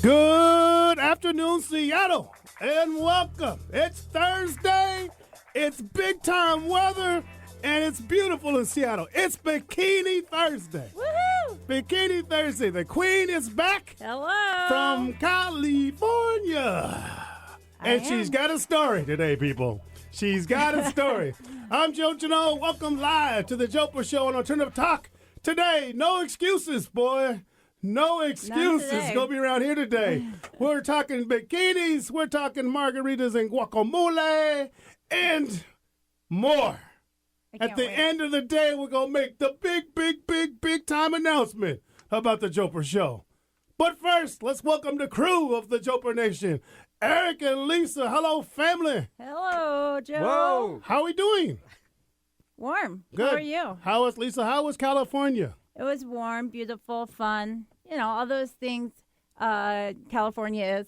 Good afternoon, Seattle, and welcome. It's Thursday, it's big time weather, and it's beautiful in Seattle. It's Bikini Thursday. Woohoo! Bikini Thursday. The Queen is back Hello. from California. And she's got a story today, people. She's got a story. I'm Joe Janot. Welcome live to the Jopra Show on Alternative Talk. Today, no excuses, boy. No excuses. Gonna be around here today. We're talking bikinis, we're talking margaritas and guacamole, and more. At the end of the day, we're gonna make the big time announcement about the Jopra Show. But first, let's welcome the crew of the Jopra Nation. Eric and Lisa, hello, family. Hello, Joe. Whoa. How are we doing? Warm. Good. How are you? How is Lisa? How was California? It was warm, beautiful, fun. You know, all those things California is.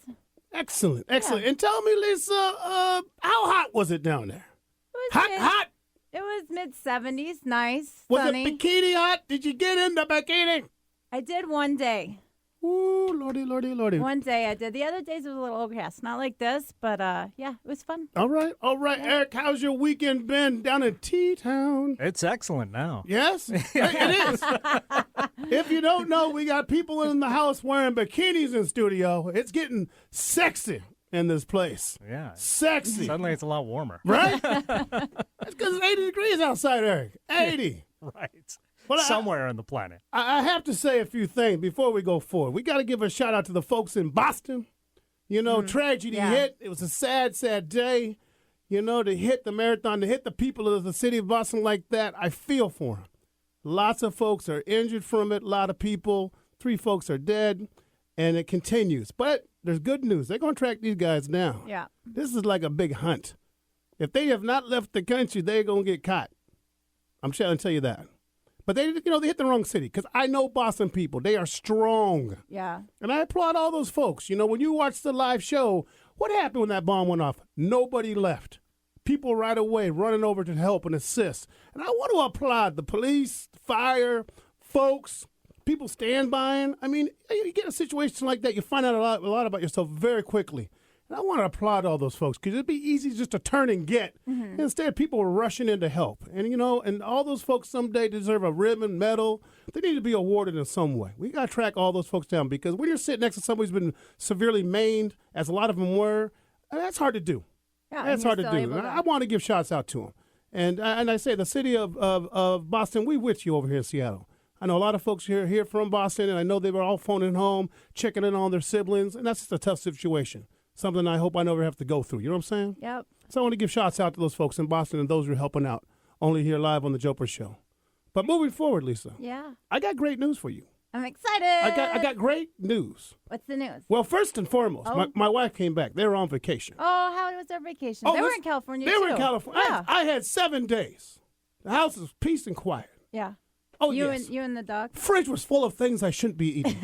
Excellent. And tell me, Lisa, how hot was it down there? It was Hot? It was mid-70s, nice, Was sunny. it bikini hot? Did you get in the bikini? I did one day. Ooh, lordy. One day I did. The other days it was a little overcast. Not like this, but yeah, it was fun. All right. Eric, how's your weekend been down in T-Town? It's excellent now. Yes, it is. If you don't know, we got people in the house wearing bikinis in studio. It's getting sexy in this place. Yeah. Sexy. Suddenly it's a lot warmer. Right? That's because it's 80 degrees outside, Eric. 80. Right. Well, Somewhere on the planet. I have to say a few things before we go forward. We got to give a shout out to the folks in Boston. You know, tragedy hit. It was a sad day. You know, to hit the marathon, to hit the people of the city of Boston like that, I feel for them. Lots of folks are injured from it. A lot of people. 3 folks are dead. And it continues. But there's good news. They're going to track these guys down. Yeah. This is like a big hunt. If they have not left the country, they're going to get caught. I'm trying to tell you that. But they hit the wrong city because I know Boston people. They are strong. Yeah. And I applaud all those folks. You know, when you watch the live show, what happened when that bomb went off? Nobody left. People right away running over to help and assist. And I want to applaud the police, fire, folks, people stand by. I mean, you get a situation like that, you find out a lot about yourself very quickly. And I want to applaud all those folks because it'd be easy just to turn and get. Mm-hmm. Instead, people are rushing in to help. And, you know, and all those folks someday deserve a ribbon, medal. They need to be awarded in some way. We got to track all those folks down because when you're sitting next to somebody who's been severely maimed, as a lot of them were, that's hard to do. Yeah, that's hard to do. I want to give shouts out to them. And I say the city of Boston, we with you over here in Seattle. I know a lot of folks here from Boston, and I know they were all phoning home, checking in on their siblings, and that's just a tough situation. Something I hope I never have to go through. You know what I'm saying? Yep. So I want to give shouts out to those folks in Boston and those who are helping out, only here live on the Jopra Show. But moving forward, Lisa. Yeah. I got great news for you. I'm excited. I got great news. What's the news? Well, first and foremost, my wife came back. They were on vacation. Oh, how was their vacation? They were in California, They were in California. Yeah. I had 7 days. The house was peace and quiet. Yeah. Oh, you yes. You and the dog? Fridge was full of things I shouldn't be eating.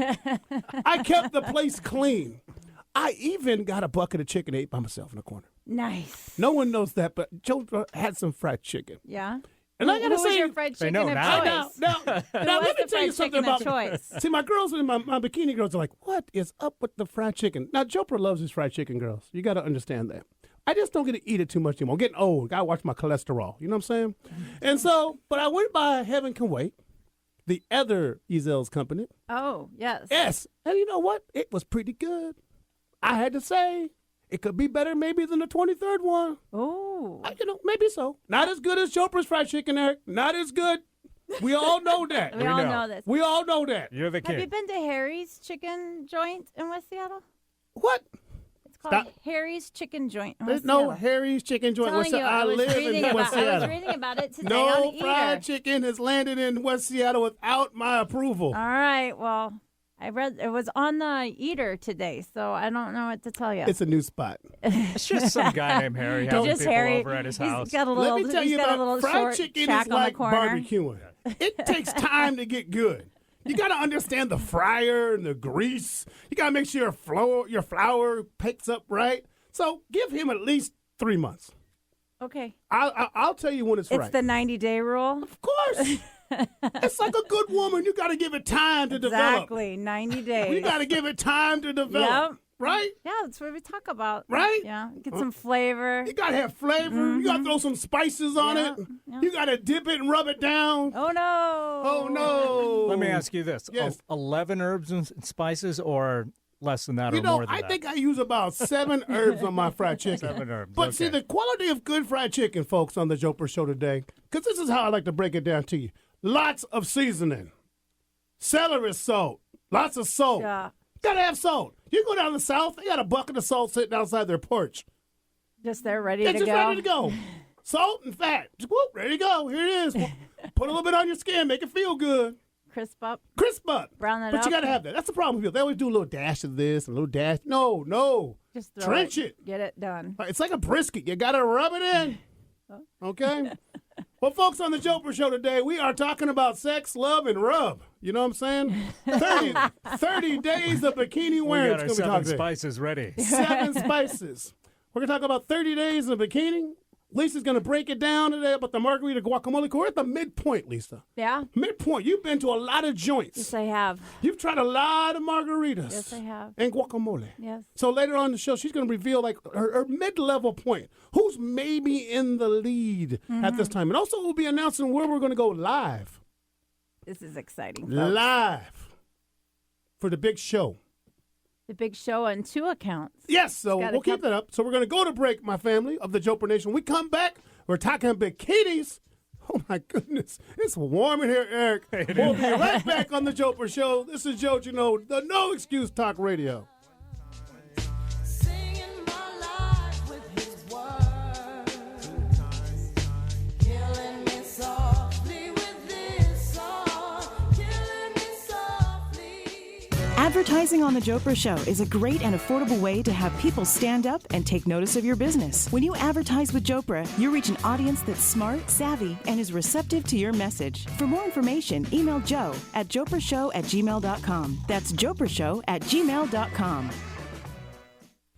I kept the place clean. I even got a bucket of chicken ate by myself in the corner. Nice. No one knows that, but Joe had some fried chicken. Yeah. And I gotta Who say, was your fried chicken know of now. choice? now let me tell you something about choice. See, my girls and my bikini girls are like, "What is up with the fried chicken?" Now, Jopra loves his fried chicken, girls. You got to understand that. I just don't get to eat it too much anymore. I'm getting old. Gotta watch my cholesterol. You know what I'm saying? And so, but I went by Heaven Can Wait, the other Ezel's company. Oh, yes. Yes, and you know what? It was pretty good. I had to say, it could be better maybe than the 23rd one. Oh. Maybe so. Not as good as Jopra's fried chicken, Eric. Not as good. We all know that. We all know this. We all know that. You're the Have you kid. been to Harry's Chicken Joint in West Seattle? What? It's called Harry's Chicken Joint in There's West no Seattle. Harry's Chicken Joint. Telling you, I live in West I was Seattle. reading about it today No on fried Eater. chicken has landed in West Seattle without my approval. All right, well, I read it was on the Eater today, so I don't know what to tell you. It's a new spot. It's just some guy named Harry having just people Harry. over at his house. He's got a little. Let me tell you he's got a about little fried short chicken shack is on like the corner. barbecuing. It takes time to get good. You got to understand the fryer and the grease. You got to make sure your flour picks up right. So give him at least 3 months. Okay. I'll tell you when it's right. It's the 90-day rule. Of course. It's like a good woman. You got to give it time to develop. Exactly, 90 days. You got to give it time to develop. Yep. Right? Yeah, that's what we talk about. Right? Yeah, get some flavor. You got to have flavor. You got to throw some spices on it. Yeah. You got to dip it and rub it down. Oh, no. Oh, no. Let me ask you this. Yes. 11 herbs and spices or less than that You or know, more than I that? think I use about 7 herbs on my fried chicken. 7 herbs. But see, okay. the quality of good fried chicken, folks, on the Jopra Show today, because this is how I like to break it down to you. Lots of seasoning. Celery salt. Lots of salt. Yeah. Gotta have salt. You go down the South, they got a bucket of salt sitting outside their porch. Just there, ready It's to just go. ready to go. Salt and fat. Just, whoop, ready to go. Here it is. Put a little bit on your skin. Make it feel good. Crisp up. Crisp up. Brown it But up. you got to have that. That's the problem with people. They always do a little dash of this, a little dash. No. Just throw Trench it. Get it done. It's like a brisket. You got to rub it in. Okay? Well, folks, on the Jopra Show today, we are talking about sex, love, and rub. You know what I'm saying? 30 days of bikini we wearing. got It's our gonna be 7 talking. spices ready. 7 spices. We're going to talk about 30 days of bikini. Lisa's going to break it down today about the margarita guacamole. We're at the midpoint, Lisa. Yeah? Midpoint. You've been to a lot of joints. Yes, I have. You've tried a lot of margaritas. Yes, I have. And guacamole. Yes. So later on in the show, she's going to reveal like her mid-level point. Who's maybe in the lead at this time. And also we'll be announcing where we're going to go live. This is exciting, folks. Live. For the big show. The big show on 2 accounts. Yes, so Gotta we'll keep that up. So we're going to go to break, my family of the Jopra Nation. We come back. We're talking bikinis. Oh, my goodness. It's warm in here, Eric. We'll be right back on the Jopra Show. This is Joe Gino, the No Excuse Talk Radio. Singing my life with his words, killing me softly with this song, killing me softly. Advertising on The Jopra Show is a great and affordable way to have people stand up and take notice of your business. When you advertise with Jopra, you reach an audience that's smart, savvy, and is receptive to your message. For more information, email Joe at joprashow@gmail.com. That's joprashow@gmail.com.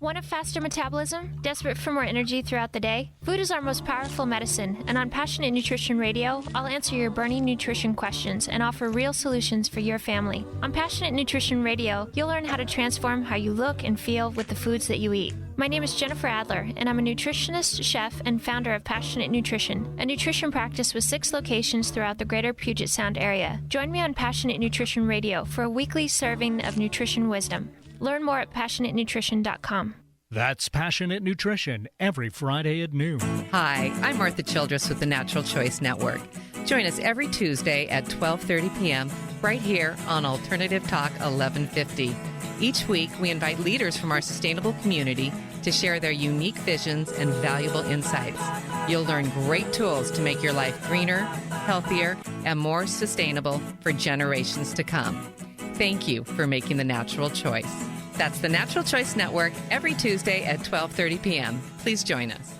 Want a faster metabolism? Desperate for more energy throughout the day? Food is our most powerful medicine, and on Passionate Nutrition Radio, I'll answer your burning nutrition questions and offer real solutions for your family. On Passionate Nutrition Radio, you'll learn how to transform how you look and feel with the foods that you eat. My name is Jennifer Adler, and I'm a nutritionist, chef, and founder of Passionate Nutrition, a nutrition practice with 6 locations throughout the greater Puget Sound area. Join me on Passionate Nutrition Radio for a weekly serving of nutrition wisdom. Learn more at passionatenutrition.com. That's Passionate Nutrition every Friday at noon. Hi, I'm Martha Childress with the Natural Choice Network. Join us every Tuesday at 12:30 p.m. right here on Alternative Talk 1150. Each week, we invite leaders from our sustainable community to share their unique visions and valuable insights. You'll learn great tools to make your life greener, healthier, and more sustainable for generations to come. Thank you for making the natural choice. That's the Natural Choice Network every Tuesday at 12:30 p.m. Please join us.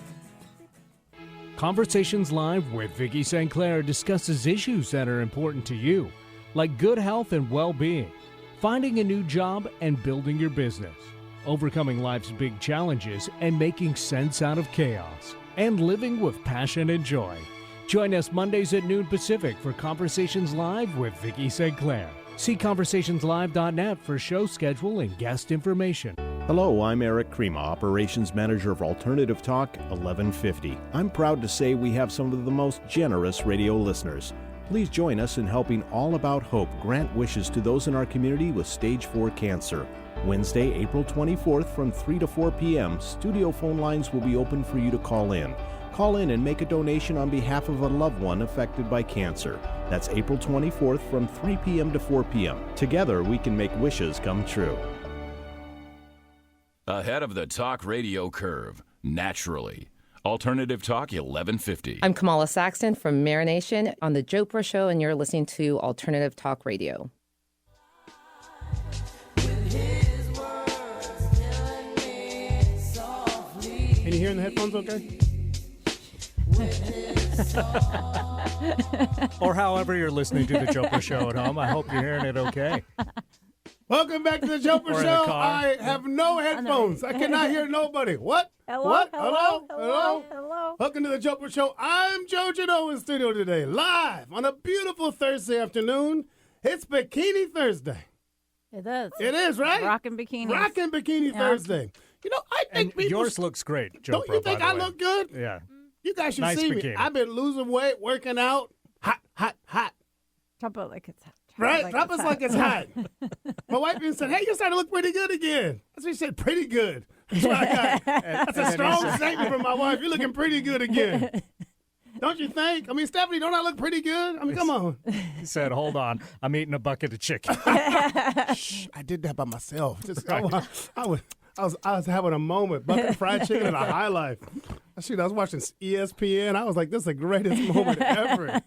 Conversations Live with Vicki St. Clair discusses issues that are important to you, like good health and well-being, finding a new job and building your business, overcoming life's big challenges and making sense out of chaos, and living with passion and joy. Join us Mondays at noon Pacific for Conversations Live with Vicki St. Clair. See conversationslive.net for show schedule and guest information. Hello, I'm Eric Krema, Operations Manager of Alternative Talk 1150. I'm proud to say we have some of the most generous radio listeners. Please join us in helping All About Hope grant wishes to those in our community with stage 4 cancer. Wednesday, April 24th from 3 to 4 p.m., studio phone lines will be open for you to call in. Call in and make a donation on behalf of a loved one affected by cancer. That's April 24th from 3 p.m. to 4 p.m. Together, we can make wishes come true. Ahead of the talk radio curve, naturally. Alternative Talk 1150. I'm Kamala Saxton from Marination on the Jopra Show, and you're listening to Alternative Talk Radio. Can you hear in the headphones okay? Or however you're listening to the Jopra Show at home. I hope you're hearing it okay. Welcome back to the Jopra Or in a Show. car. I have no headphones. I cannot hear nobody. What? Hello, What? hello, Hello? hello, hello. Welcome to the Jopra Show. I'm Joe Janot in studio today, live on a beautiful Thursday afternoon. It's Bikini Thursday. It is. It is, right? Rockin' bikinis. Rockin' Bikini Yeah. Thursday. You know, I think And people... yours looks great, Jopra, Don't you think by the I way. look good? Yeah. You guys should Nice see me. bikini. I've been losing weight, working out. Hot, hot, hot. Drop it like it's hot. Right? Drop us like it's hot. My wife even said, hey, you're starting to look pretty good again. That's what she said, pretty good. That's what I got. That's a strong statement from my wife. You're looking pretty good again. Don't you think? I mean, Stephanie, don't I look pretty good? I mean, come on. He said, hold on, I'm eating a bucket of chicken. Shh, I did that by myself. Just, I was having a moment. Bucket of fried chicken and a high life. Shoot, I was watching ESPN. I was like, this is the greatest moment ever.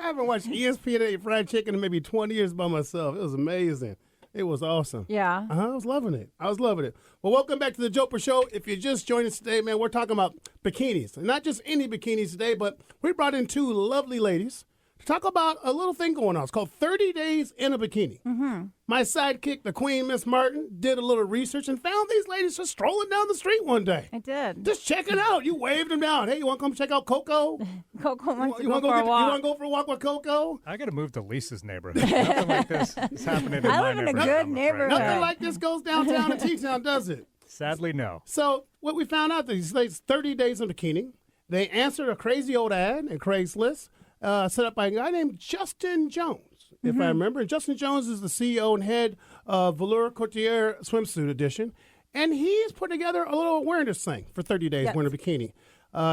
I haven't watched ESPN and ate fried chicken in maybe 20 years by myself. It was amazing. It was awesome. Yeah. I was loving it. Well, welcome back to the Jopra Show. If you just joined us today, man, we're talking about bikinis. And not just any bikinis today, but we brought in two lovely ladies to talk about a little thing going on. It's called 30 Days in a Bikini. Mm-hmm. My sidekick, the Queen, Miss Martin, did a little research and found these ladies just strolling down the street one day. I did. Just checking out. You waved them down. Hey, you want to come check out Coco? Coco wants to You go want for a walk. to go for a walk with Coco? I got to move to Lisa's neighborhood. Nothing like this is happening in I my live in a neighborhood. good I'm afraid. neighborhood. Nothing like this goes downtown in T-Town, does it? Sadly, no. So what we found out, these ladies, 30 Days in Bikini, they answered a crazy old ad in Craigslist set up by a guy named Justin Jones, if I remember. And Justin Jones is the CEO and head of Velour Couture Swimsuit Edition. And he's put together a little awareness thing for 30 Days wearing a bikini.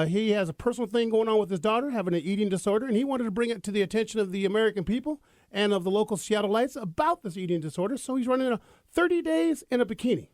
He has a personal thing going on with his daughter, having an eating disorder, and he wanted to bring it to the attention of the American people and of the local Seattleites about this eating disorder. So he's running a 30 Days in a Bikini.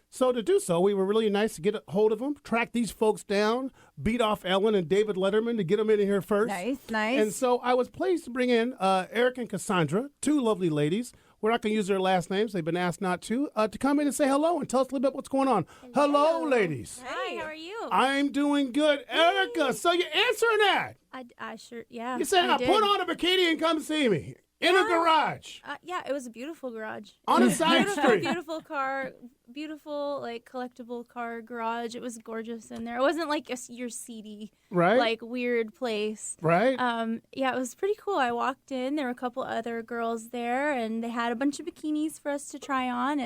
So to do so, we were really nice to get a hold of them, track these folks down, beat off Ellen and David Letterman to get them in here first. Nice, nice. And so I was pleased to bring in Eric and Cassandra, two lovely ladies. We're not going to use their last names. They've been asked not to come in and say hello and tell us a little bit what's going on. Hello ladies. Hi, how are you? I'm doing good. Erica, so you answering that. I sure, yeah. You said, I put on a bikini and come see me. In a garage. Yeah, it was a beautiful garage. On a side street. Beautiful car, beautiful, like, collectible car garage. It was gorgeous in there. It wasn't like your seedy, Right. like, weird place. Right. Yeah, it was pretty cool. I walked in. There were a couple other girls there, and they had a bunch of bikinis for us to try on.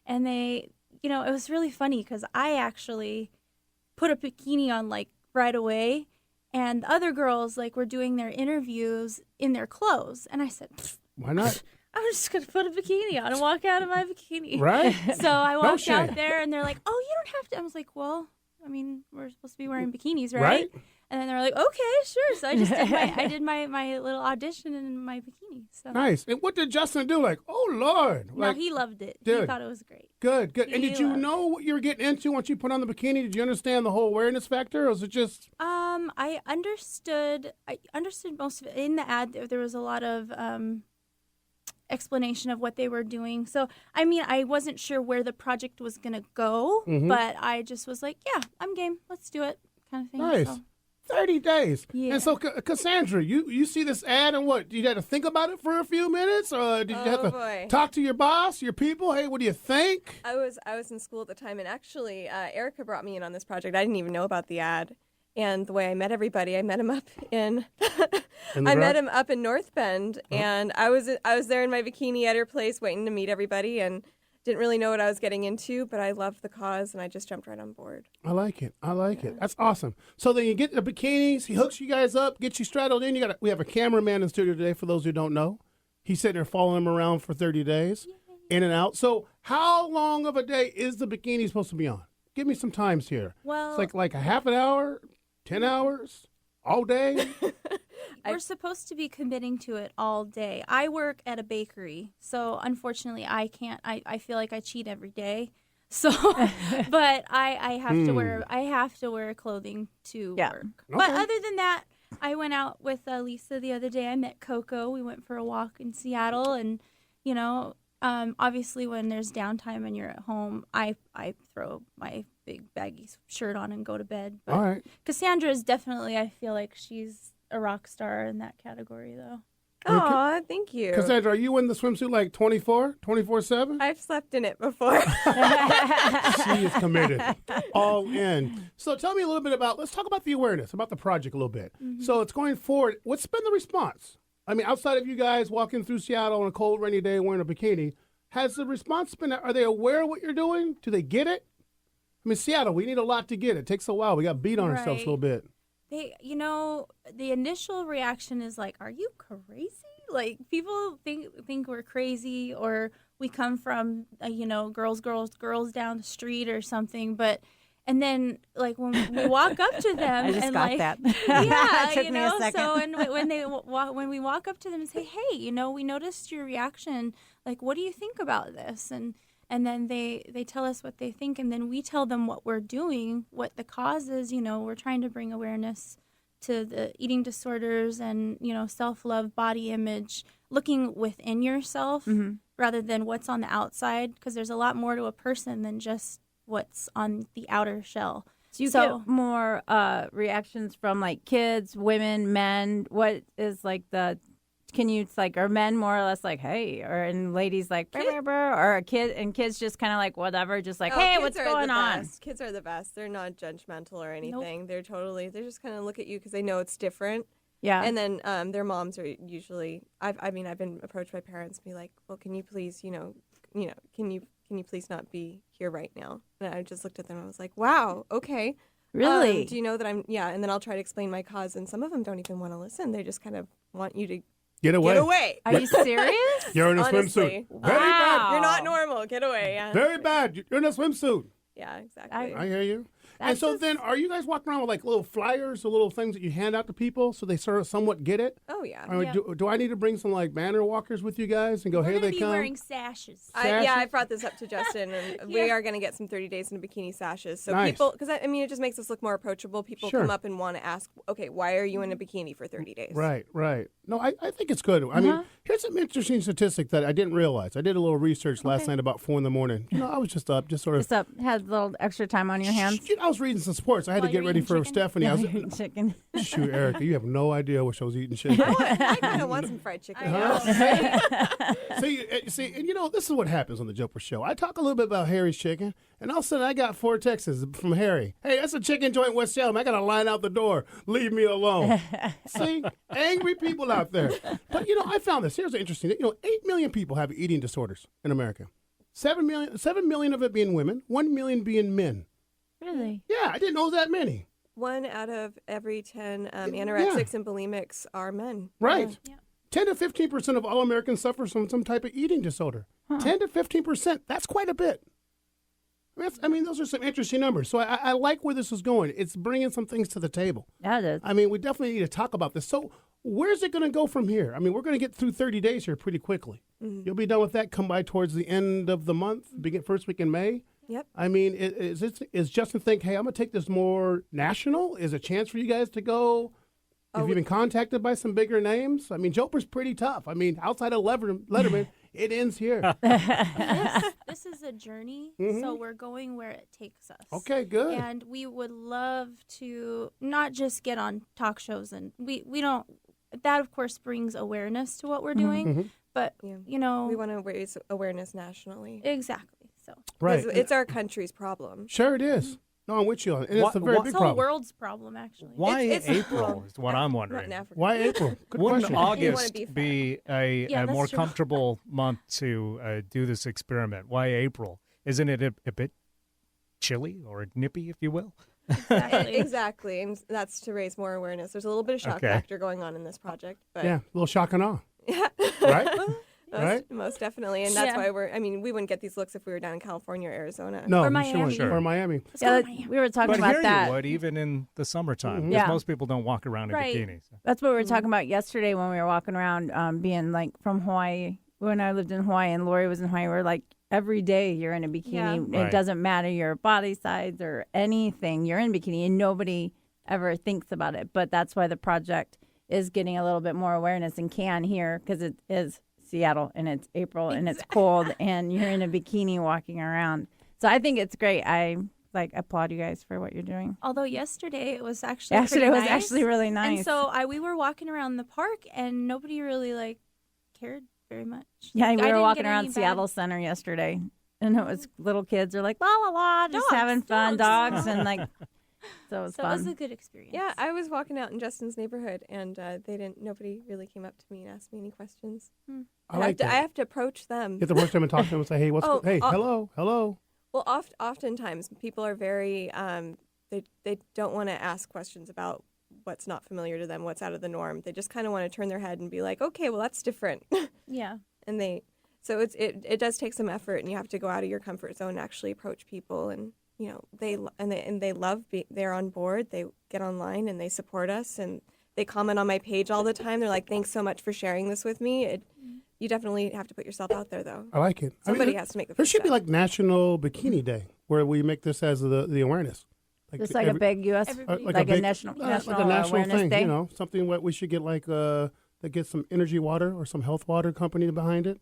And they, it was really funny because I actually put a bikini on, like, right away. And the other girls, like, were doing their interviews in their clothes. And I said, Why not? I'm just going to put a bikini on and walk out of my bikini. Right? So I walked shame. out there, and they're like, oh, you don't have to. I was like, well, I mean, we're supposed to be wearing bikinis, right? Right. And then they're like, okay, sure. So I just did my little audition in my bikini. So Nice. And what did Justin do? Like, oh, Lord. no, Like, he loved it. dude. He thought it was great. good. And He did you loved know what you were getting into once you put on the bikini? Did you understand the whole awareness factor, or was it just... I understood most of it. In the ad, there was a lot of explanation of what they were doing. So, I mean, I wasn't sure where the project was going to go, but I just was like, yeah, I'm game. Let's do it kind of thing. Nice. So, 30 days. Yeah. And so, Cassandra, you see this ad and what? Did you have to think about it for a few minutes? Or did you have to boy. talk to your boss, your people? Hey, what do you think? I was in school at the time, and actually, Erica brought me in on this project. I didn't even know about the ad, and the way I met everybody, I met him up in, met him up in North Bend, and I was there in my bikini at her place, waiting to meet everybody, and didn't really know what I was getting into, but I loved the cause, and I just jumped right on board. I like it. That's awesome. So then you get the bikinis. He hooks you guys up, gets you straddled in. We have a cameraman in the studio today. For those who don't know, he's sitting there following him around for 30 days, in and out. So how long of a day is the bikini supposed to be on? Give me some times here. well, It's like a half an hour, 10 hours, all day. we're supposed to be committing to it all day. I work at a bakery, so unfortunately, I can't. I feel like I cheat every day. So, but I have to wear clothing to work. But Okay. other than that, I went out with Lisa the other day. I met Coco. We went for a walk in Seattle, and obviously when there's downtime and you're at home, I throw my big baggy shirt on and go to bed. But All right. Cassandra is definitely, I feel like she's a rock star in that category, though. Oh, thank you. Cassandra, are you in the swimsuit like 24/7? I've slept in it before. She is committed, all in. So tell me a little bit let's talk about the awareness, about the project a little bit. So it's going forward. What's been the response? I mean, outside of you guys walking through Seattle on a cold, rainy day wearing a bikini, has the response been, are they aware of what you're doing? Do they get it? I mean, Seattle, we need a lot to get it. It takes a while. We got beat on ourselves a little bit. They, the initial reaction is like, "Are you crazy?" Like people think we're crazy, or we come from girls down the street or something. And then like when we walk up to them, I just and got like, that. yeah, It took me a second. So and when we walk up to them and say, "Hey, we noticed your reaction. Like, what do you think about this?" And then they tell us what they think, and then we tell them what we're doing, what the cause is. We're trying to bring awareness to the eating disorders and, self-love, body image, looking within yourself rather than what's on the outside, because there's a lot more to a person than just what's on the outer shell. So you get more reactions from like kids, women, men. What is like are men more or less like, hey, and ladies like, brr, brr, brr, or kids just kind of like whatever, just like, hey, what's going on? Kids are the best. They're not judgmental or anything. Nope. They just kind of look at you because they know it's different. Yeah. And then their moms are usually, I've been approached by parents and be like, well, can you please, can you please not be here right now? And I just looked at them and I was like, wow, okay. Really? Do you know that and then I'll try to explain my cause, and some of them don't even want to listen. They just kind of want you to Get away. Are you serious? You're in a Honestly. swimsuit. Very bad. You're not normal. Get away. Yeah. Very bad. You're in a swimsuit. Yeah, exactly. I hear you. And so then, are you guys walking around with like little flyers or little things that you hand out to people so they sort of somewhat get it? Oh, yeah. Or do I need to bring some like banner walkers with you guys and go, here they come? We're wearing sashes. I brought this up to Justin, and we are going to get some 30 days in a bikini sashes. So people, because it just makes us look more approachable. People come up and want to ask, okay, why are you in a bikini for 30 days? Right. No, I think it's good. I mean, here's some interesting statistic that I didn't realize. I did a little research last night about 4 a.m. I was just up, just sort of. Just up, had a little extra time on your hands. I was reading some sports. I had to get ready for Stephanie. I was eating chicken. Shoot, Erica, you have no idea what I was eating chicken. I kind of want some fried chicken. See, and this is what happens on the Jopra Show. I talk a little bit about Harry's chicken, and all of a sudden I got 4 texts from Harry. Hey, that's a chicken joint in West Seattle. I got to line out the door. Leave me alone. See, angry people out there. But I found this. Here's an interesting thing. 8 million people have eating disorders in America. 7 million of it being women, 1 million being men. Really? Yeah, I didn't know that many. 1 out of every 10 anorexics and bulimics are men. Right. Yeah. 10 to 15% of all Americans suffer from some type of eating disorder. 10 to 15%. That's quite a bit. Those are some interesting numbers. So I like where this is going. It's bringing some things to the table. Yeah, it is. We definitely need to talk about this. So where's it going to go from here? We're going to get through 30 days here pretty quickly. Mm-hmm. You'll be done with that come by towards the end of the month, begin first week in May. Yep. Is Justin think, hey, I'm going to take this more national? Is a chance for you guys to go? Have you been contacted by some bigger names? Jopra's pretty tough. Outside of Letterman, it ends here. This is a journey, so we're going where it takes us. Okay, good. And we would love to not just get on talk shows, and we don't. That of course brings awareness to what we're doing, but we want to raise awareness nationally. Exactly. So right, it's our country's problem. Sure, it is. No, I'm with you on it. And it's a very big problem. It's the whole world's problem, actually. Why April is what I'm wondering. Why April? Good Wouldn't question. August be a more comfortable month to do this experiment? Why April? Isn't it a bit chilly or nippy, if you will? Exactly. And that's to raise more awareness. There's a little bit of shock factor going on in this project. But yeah, a little shock and awe. Yeah. Right? Most definitely. And that's why we wouldn't get these looks if we were down in California or Arizona. No, or Miami. Or Miami. Yeah, we were talking about that. You would, even in the summertime, because most people don't walk around in bikinis. So. That's what we were talking about yesterday when we were walking around, being like from Hawaii. When I lived in Hawaii and Lori was in Hawaii, we were like, every day you're in a bikini. Yeah. It doesn't matter your body size or anything. You're in bikini, and nobody ever thinks about it. But that's why the project is getting a little bit more awareness and can here, because it is Seattle and it's April and it's cold and you're in a bikini walking around. So I think it's great. like applaud you guys for what you're doing. Although yesterday it was actually Yesterday pretty was nice. actually really nice. And so we were walking around the park and nobody really like cared very much. Yeah, Like, we I were didn't walking get around any Seattle bad- Center yesterday, and it was little kids are like la la la, just having fun, dogs, and like so it was So fun. it was a good experience. Yeah, I was walking out in Justin's neighborhood, and nobody really came up to me and asked me any questions. I like that. I have to approach them. You have to approach them and talk to them and say, hey, hey, hello. Well, oftentimes people are very, they don't want to ask questions about what's not familiar to them, what's out of the norm. They just kind of want to turn their head and be like, okay, well, that's different. Yeah. And so it does take some effort, and you have to go out of your comfort zone and actually approach people. And you know, they love they're on board. They get online and they support us, and they comment on my page all the time. They're like, thanks so much for sharing this with me. You definitely have to put yourself out there, though. I like it. Somebody has to make the There first should be step. like National Bikini Day where we make this as the awareness. Just like a big U.S. like a national like a national awareness thing, day. you know, something what we should get like that gets some energy water or some health water company behind it.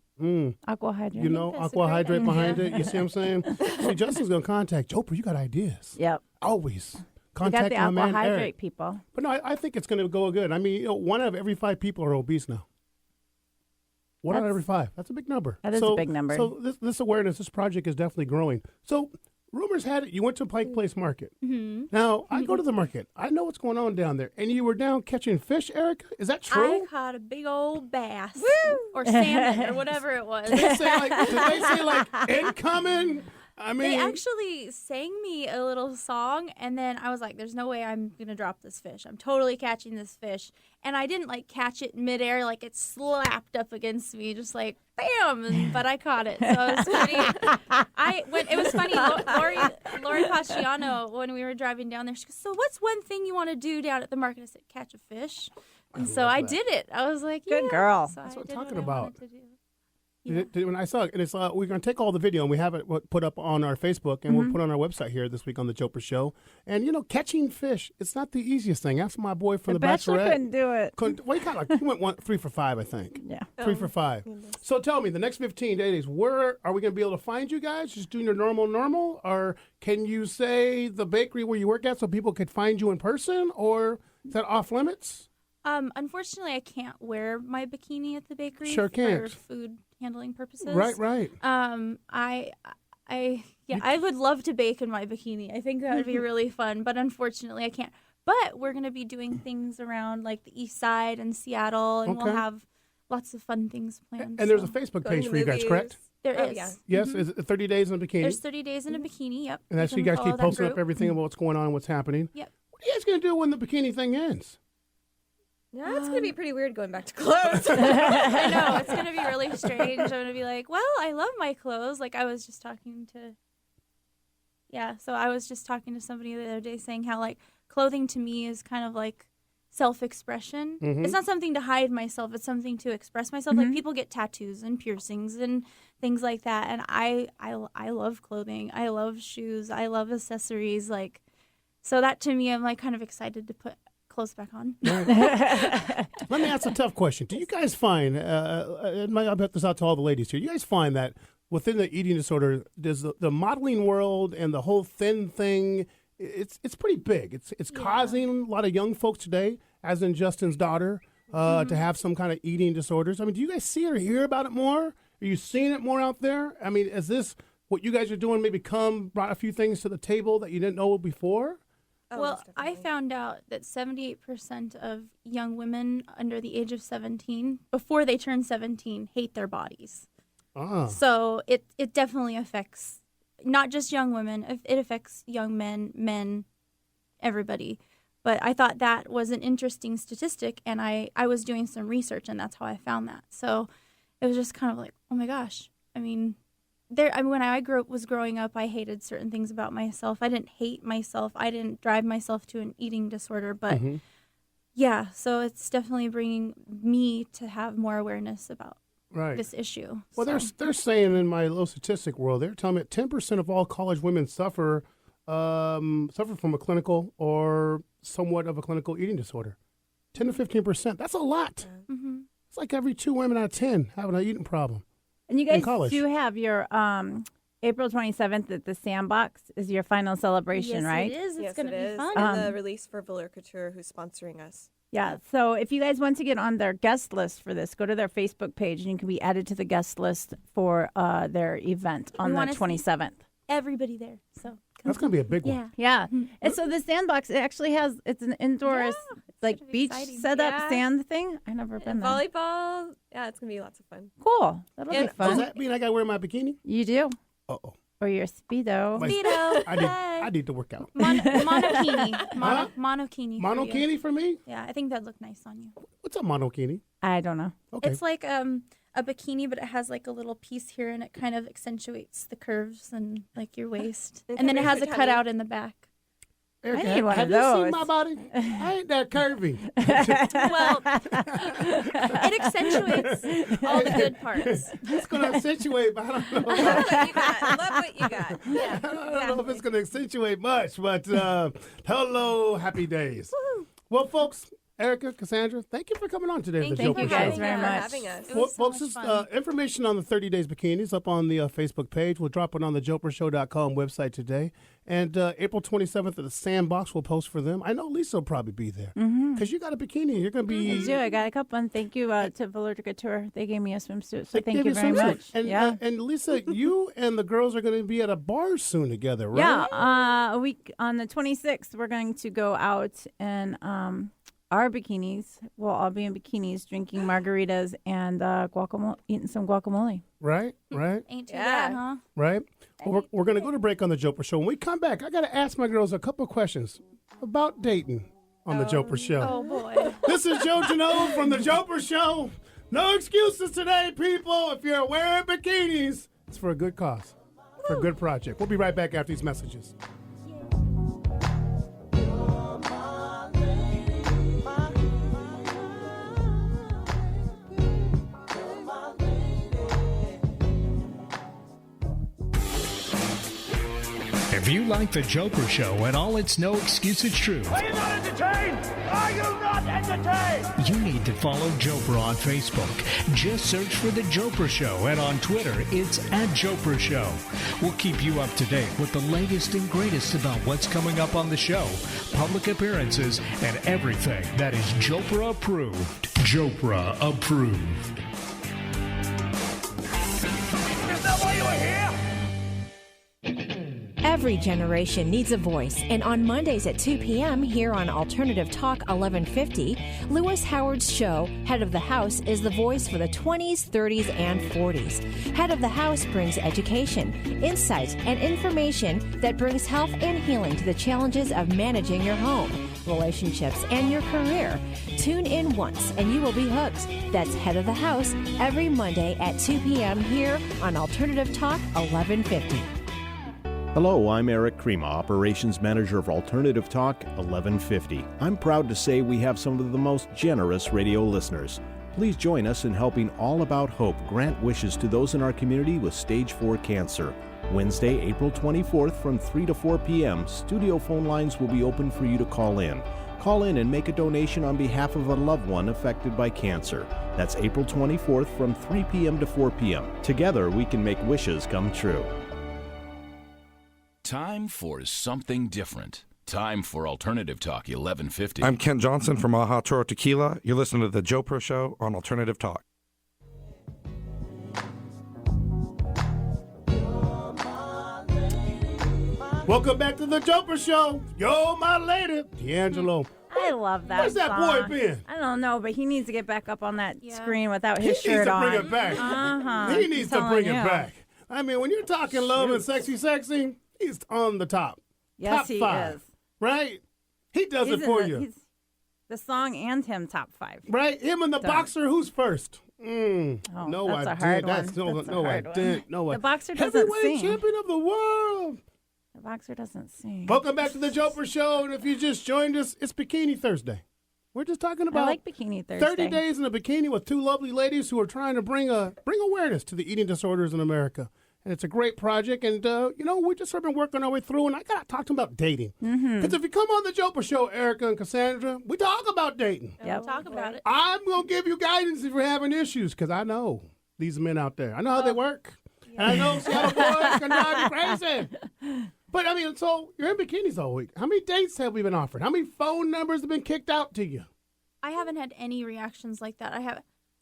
Aqua Hydrate. You know, Aqua Hydrate behind it. You see what I'm saying? See, Justin's gonna contact Jopra. You got ideas? Yep. Always We contact got the my Aqua man Hydrate Eric. people. But no, I think it's gonna go good. I mean, you know, 1 out of every 5 people are obese now. 1 out of every 5. That's a big number. That is a big number. So this awareness, this project is definitely growing. So rumors had it you went to Pike Place Market. Mm-hmm. Now, I go to the market. I know what's going on down there. And you were down catching fish, Erica? Is that true? I caught a big old bass or salmon or whatever it was. Did they say like incoming? I mean, They actually sang me a little song, and then I was like, there's no way I'm going to drop this fish. I'm totally catching this fish. And I didn't, like, catch it midair. Like, it slapped up against me, just like, bam, but I caught it. So it was pretty... it was funny, Lori Paciano, when we were driving down there, she goes, so what's one thing you want to do down at the market? I said, catch a fish. And so I did it. I was like, Good yeah. girl. So That's I what did I'm talking I about. wanted to do. When I saw it, and it's we're going to take all the video and we have it put up on our Facebook and we'll put on our website here this week on the Jopra Show. And you know, catching fish, it's not the easiest thing. Ask my boy from the Bachelor Bachelorette. couldn't do it. Well, he went 3 for 5, I think. Yeah. 3 for 5. So tell me, the next 15 days, where are we going to be able to find you guys? Just doing your normal, or can you say the bakery where you work at so people could find you in person, or is that off limits? Unfortunately, I can't wear my bikini at the bakery Sure can't. for food handling purposes. Right. I would love to bake in my bikini. I think that would be really fun, but unfortunately, I can't. But we're going to be doing things around like the East Side and Seattle, and we'll have lots of fun things planned. And there's a so. Facebook Going page to for you guys, movies. correct? There Oh, is. yeah. Yes, is it 30 days in a bikini? There's 30 days in a bikini. Yep. And that's you can guys follow keep that posting up group. everything about what's going on, what's happening. Yep. What are you guys going to do when the bikini thing ends? Yeah, it's going to be pretty weird going back to clothes. I know, it's going to be really strange. I'm going to be like, well, I love my clothes. Like, I was just talking to somebody the other day saying how, like, clothing to me is kind of like self-expression. Mhm. It's not something to hide myself. It's something to express myself. Like, people get tattoos and piercings and things like that. And I love clothing. I love shoes. I love accessories. Like, so that to me, I'm, like, kind of excited to put clothes back on. Let me ask a tough question. Do you guys find, I'll bet this out to all the ladies here, you guys find that within the eating disorder, does the modeling world and the whole thin thing, it's pretty big. It's causing a lot of young folks today, as in Justin's daughter, to have some kind of eating disorders. I mean, do you guys see or hear about it more? Are you seeing it more out there? I mean, is this what you guys are doing maybe brought a few things to the table that you didn't know before? Well, I found out that 78% of young women under the age of 17, before they turn 17, hate their bodies. So it definitely affects not just young women. It affects young men, everybody. But I thought that was an interesting statistic, and I was doing some research, and that's how I found that. So it was just kind of like, oh my gosh. I mean, when I was growing up, I hated certain things about myself. I didn't hate myself. I didn't drive myself to an eating disorder. But yeah, so it's definitely bringing me to have more awareness about this issue. Well, they're saying in my little statistic world, they're telling me that 10% of all college women suffer from a clinical or somewhat of a clinical eating disorder. 10 to 15%. That's a lot. Yeah. Mm-hmm. It's like every 2 women out of 10 having an eating problem. And you guys do have your April 27th at the Sandbox is your final celebration, Yes, right? it is. It's Yes, going it to be is. fun. And the release for Velour Couture, who's sponsoring us. Yeah. So if you guys want to get on their guest list for this, go to their Facebook page and you can be added to the guest list for their event on We the wanna see 27th. Everybody there. So That's going to be a big one. yeah. Yeah. And so the Sandbox, it actually has, it's an indoor, like gonna be beach exciting. setup Yeah. sand thing. I've never been And there. volleyball. Yeah, it's going to be lots of fun. Cool. That'll And be fun. Does that mean I got to wear my bikini? You do. Uh-oh. Or your Speedo. My- Speedo. I need to work out. Monokini. Huh? Monokini. for you. Monokini for me? Yeah, I think that'd look nice on you. What's a monokini? I don't know. Okay. It's like a bikini, but it has like a little piece here, and it kind of accentuates the curves and like your waist. And And then it covers has a your cutout in the back. Erica, I need one have of you those. seen my body? I ain't that curvy. Well, it accentuates all the good parts. It's going to accentuate, but I don't know. Love what you got. Love what you got. Yeah, I don't know if it's going to accentuate much, but hello, happy days. Well, folks, Erica, Cassandra, thank you for coming on today. to the Thank Jopra you Show. guys very for much. having us. It was so Folks, much this fun. information on the 30 Days Bikinis up on the Facebook page. We'll drop it on the joprashow.com website today. And April 27th at the Sandbox, we'll post for them. I know Lisa will probably be there because you got a bikini. You're going to be. I do. I got a couple, and thank you to Velour Couture. They gave me a swimsuit, so They thank gave you very swimsuit. much. And, yeah. and Lisa, you and the girls are going to be at a bar soon together, right? Yeah, a week on the 26th, we're going to go out and our bikinis. We'll all be in bikinis, drinking margaritas and guacamole, eating some guacamole. Right, right, Ain't too Yeah. bad, huh? right. Well, we're going to go to break on the Jopra Show. When we come back, I got to ask my girls a couple of questions about dating on the Jopra Show. Oh boy. This is Joe Janot from the Jopra Show. No excuses today, people. If you're wearing bikinis, it's for a good cause, for a good project. We'll be right back after these messages. If you like The Jopra Show and all its no excuses true, Are you not entertained? Are you not entertained? you need to follow Jopra on Facebook. Just search for The Jopra Show, and on Twitter, it's @Jopra Show. We'll keep you up to date with the latest and greatest about what's coming up on the show, public appearances, and everything that is Jopra approved. Jopra approved. Is that why you were here? Every generation needs a voice, and on Mondays at 2 p.m. here on Alternative Talk 1150, Lewis Howard's show, Head of the House, is the voice for the 20s, 30s, and 40s. Head of the House brings education, insight, and information that brings health and healing to the challenges of managing your home, relationships, and your career. Tune in once and you will be hooked. That's Head of the House every Monday at 2 p.m. here on Alternative Talk 1150. Hello, I'm Eric Krema, Operations Manager of Alternative Talk 1150. I'm proud to say we have some of the most generous radio listeners. Please join us in helping All About Hope grant wishes to those in our community with stage 4 cancer. Wednesday, April 24th from 3 to 4 p.m., studio phone lines will be open for you to call in. Call in and make a donation on behalf of a loved one affected by cancer. That's April 24th from 3 p.m. to 4 p.m. Together, we can make wishes come true. Time for something different. Time for Alternative Talk 1150. I'm Ken Johnson from Aha Toro Tequila. You're listening to The Jopra Show on Alternative Talk. Welcome back to the Jopra Show. Yo, my lady, D'Angelo. I love that Where's that song. boy been? I don't know, but he needs to get back up on that Yeah. screen without He his needs shirt to on. bring it back. He needs to bring it back. I mean, when you're talking love and sexy, he's on the top. Yes, top he 5, is. right? He does He's it for in you, he's the song and him top 5. right? Him and the Done. boxer, who's first? Oh, No, that's I a hard did. That's one. no, That's a no, I hard one. didn't. No, I. The boxer doesn't Heavyweight sing. champion of the world. The boxer doesn't sing. Welcome back to the Jopra Show, and if you just joined us, it's Bikini Thursday. We're just talking I about like Bikini Thursday. 30 days in a bikini with two lovely ladies who are trying to bring awareness to the eating disorders in America. And it's a great project. And, we just have been working our way through. And I got to talk to them about dating. Because if you come on the Jopra Show, Erica and Cassandra, we talk about dating. Yeah, we'll talk about it. I'm going to give you guidance if you're having issues because I know these men out there. I know how they work. And I know Seattle boys can drive you crazy. But, I mean, so you're in bikinis all week. How many dates have we been offered? How many phone numbers have been kicked out to you? I haven't had any reactions like that.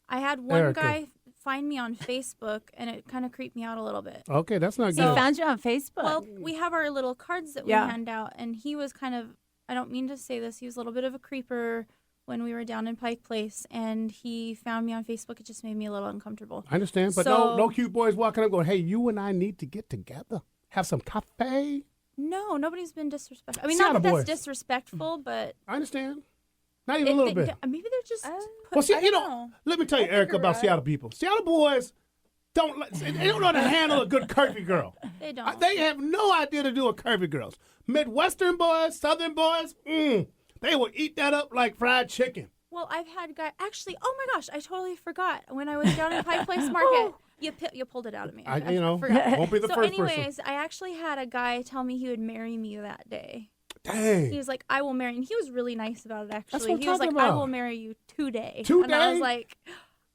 I had one Erica. guy find me on Facebook, and it kind of creeped me out a little bit. Okay, that's not He good. found you on Facebook. Well, we have our little cards that we Yeah. hand out, and he was kind of, I don't mean to say this, he was a little bit of a creeper when we were down in Pike Place, and he found me on Facebook. It just made me a little uncomfortable. I understand, but So- no cute boys walking up going, hey, you and I need to get together. Have some cafe. No, nobody's been disrespectful. I mean, Seattle not that boys. that's disrespectful, but I understand. Not even a little bit. Maybe they're just. Well, see, I you don't know, let me tell you, Erica, about Seattle people. Seattle boys they don't know how to handle a good curvy girl. They don't. They have no idea to do a curvy girls. Midwestern boys, Southern boys, they will eat that up like fried chicken. Well, I've had guys. Actually, oh my gosh, I totally forgot. When I was down in Pike Place Market, you pulled it out of me. I forgot. Won't be the so first anyways, person. I actually had a guy tell me he would marry me that day. Dang. He was like, I will marry you. And he was really nice about it, actually. That's what I'm He was like, talking I about. will marry you today. And I Today? was like,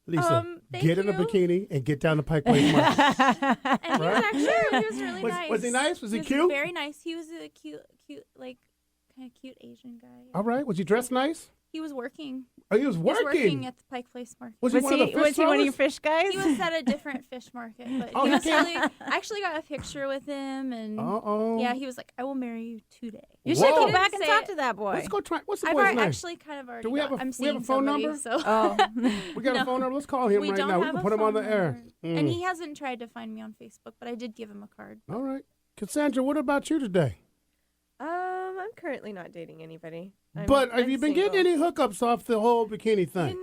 Lisa, thank get in a you. bikini and get down to Pike Place Market. And he was actually, he was really nice. Was he nice? Was he cute? Very nice. He was a cute, like, kind of cute Asian guy. All right. Was he dressed nice? He was working. Oh, he was He was working. working at the Pike Place Market. Was he one of the fish was he one of your throwers? fish guys? He was at a different fish market, but Oh, he he was can't- really. I actually got a picture with him, and yeah, he was like, "I will marry you today." You Whoa. should go He back didn't and say talk it. to that boy. Let's go try. What's the I've boy's already, name? actually kind of already. Do we have got, a I'm we seeing have a phone somebody, number? So. Oh, We got No. a phone number. Let's call him We right don't now. We have can a put him on the phone air. number. And he hasn't tried to find me on Facebook, but I did give him a card. All right. Cassandra, what about you today? I'm currently not dating anybody. But have I'm you been single. getting any hookups off the whole bikini thing?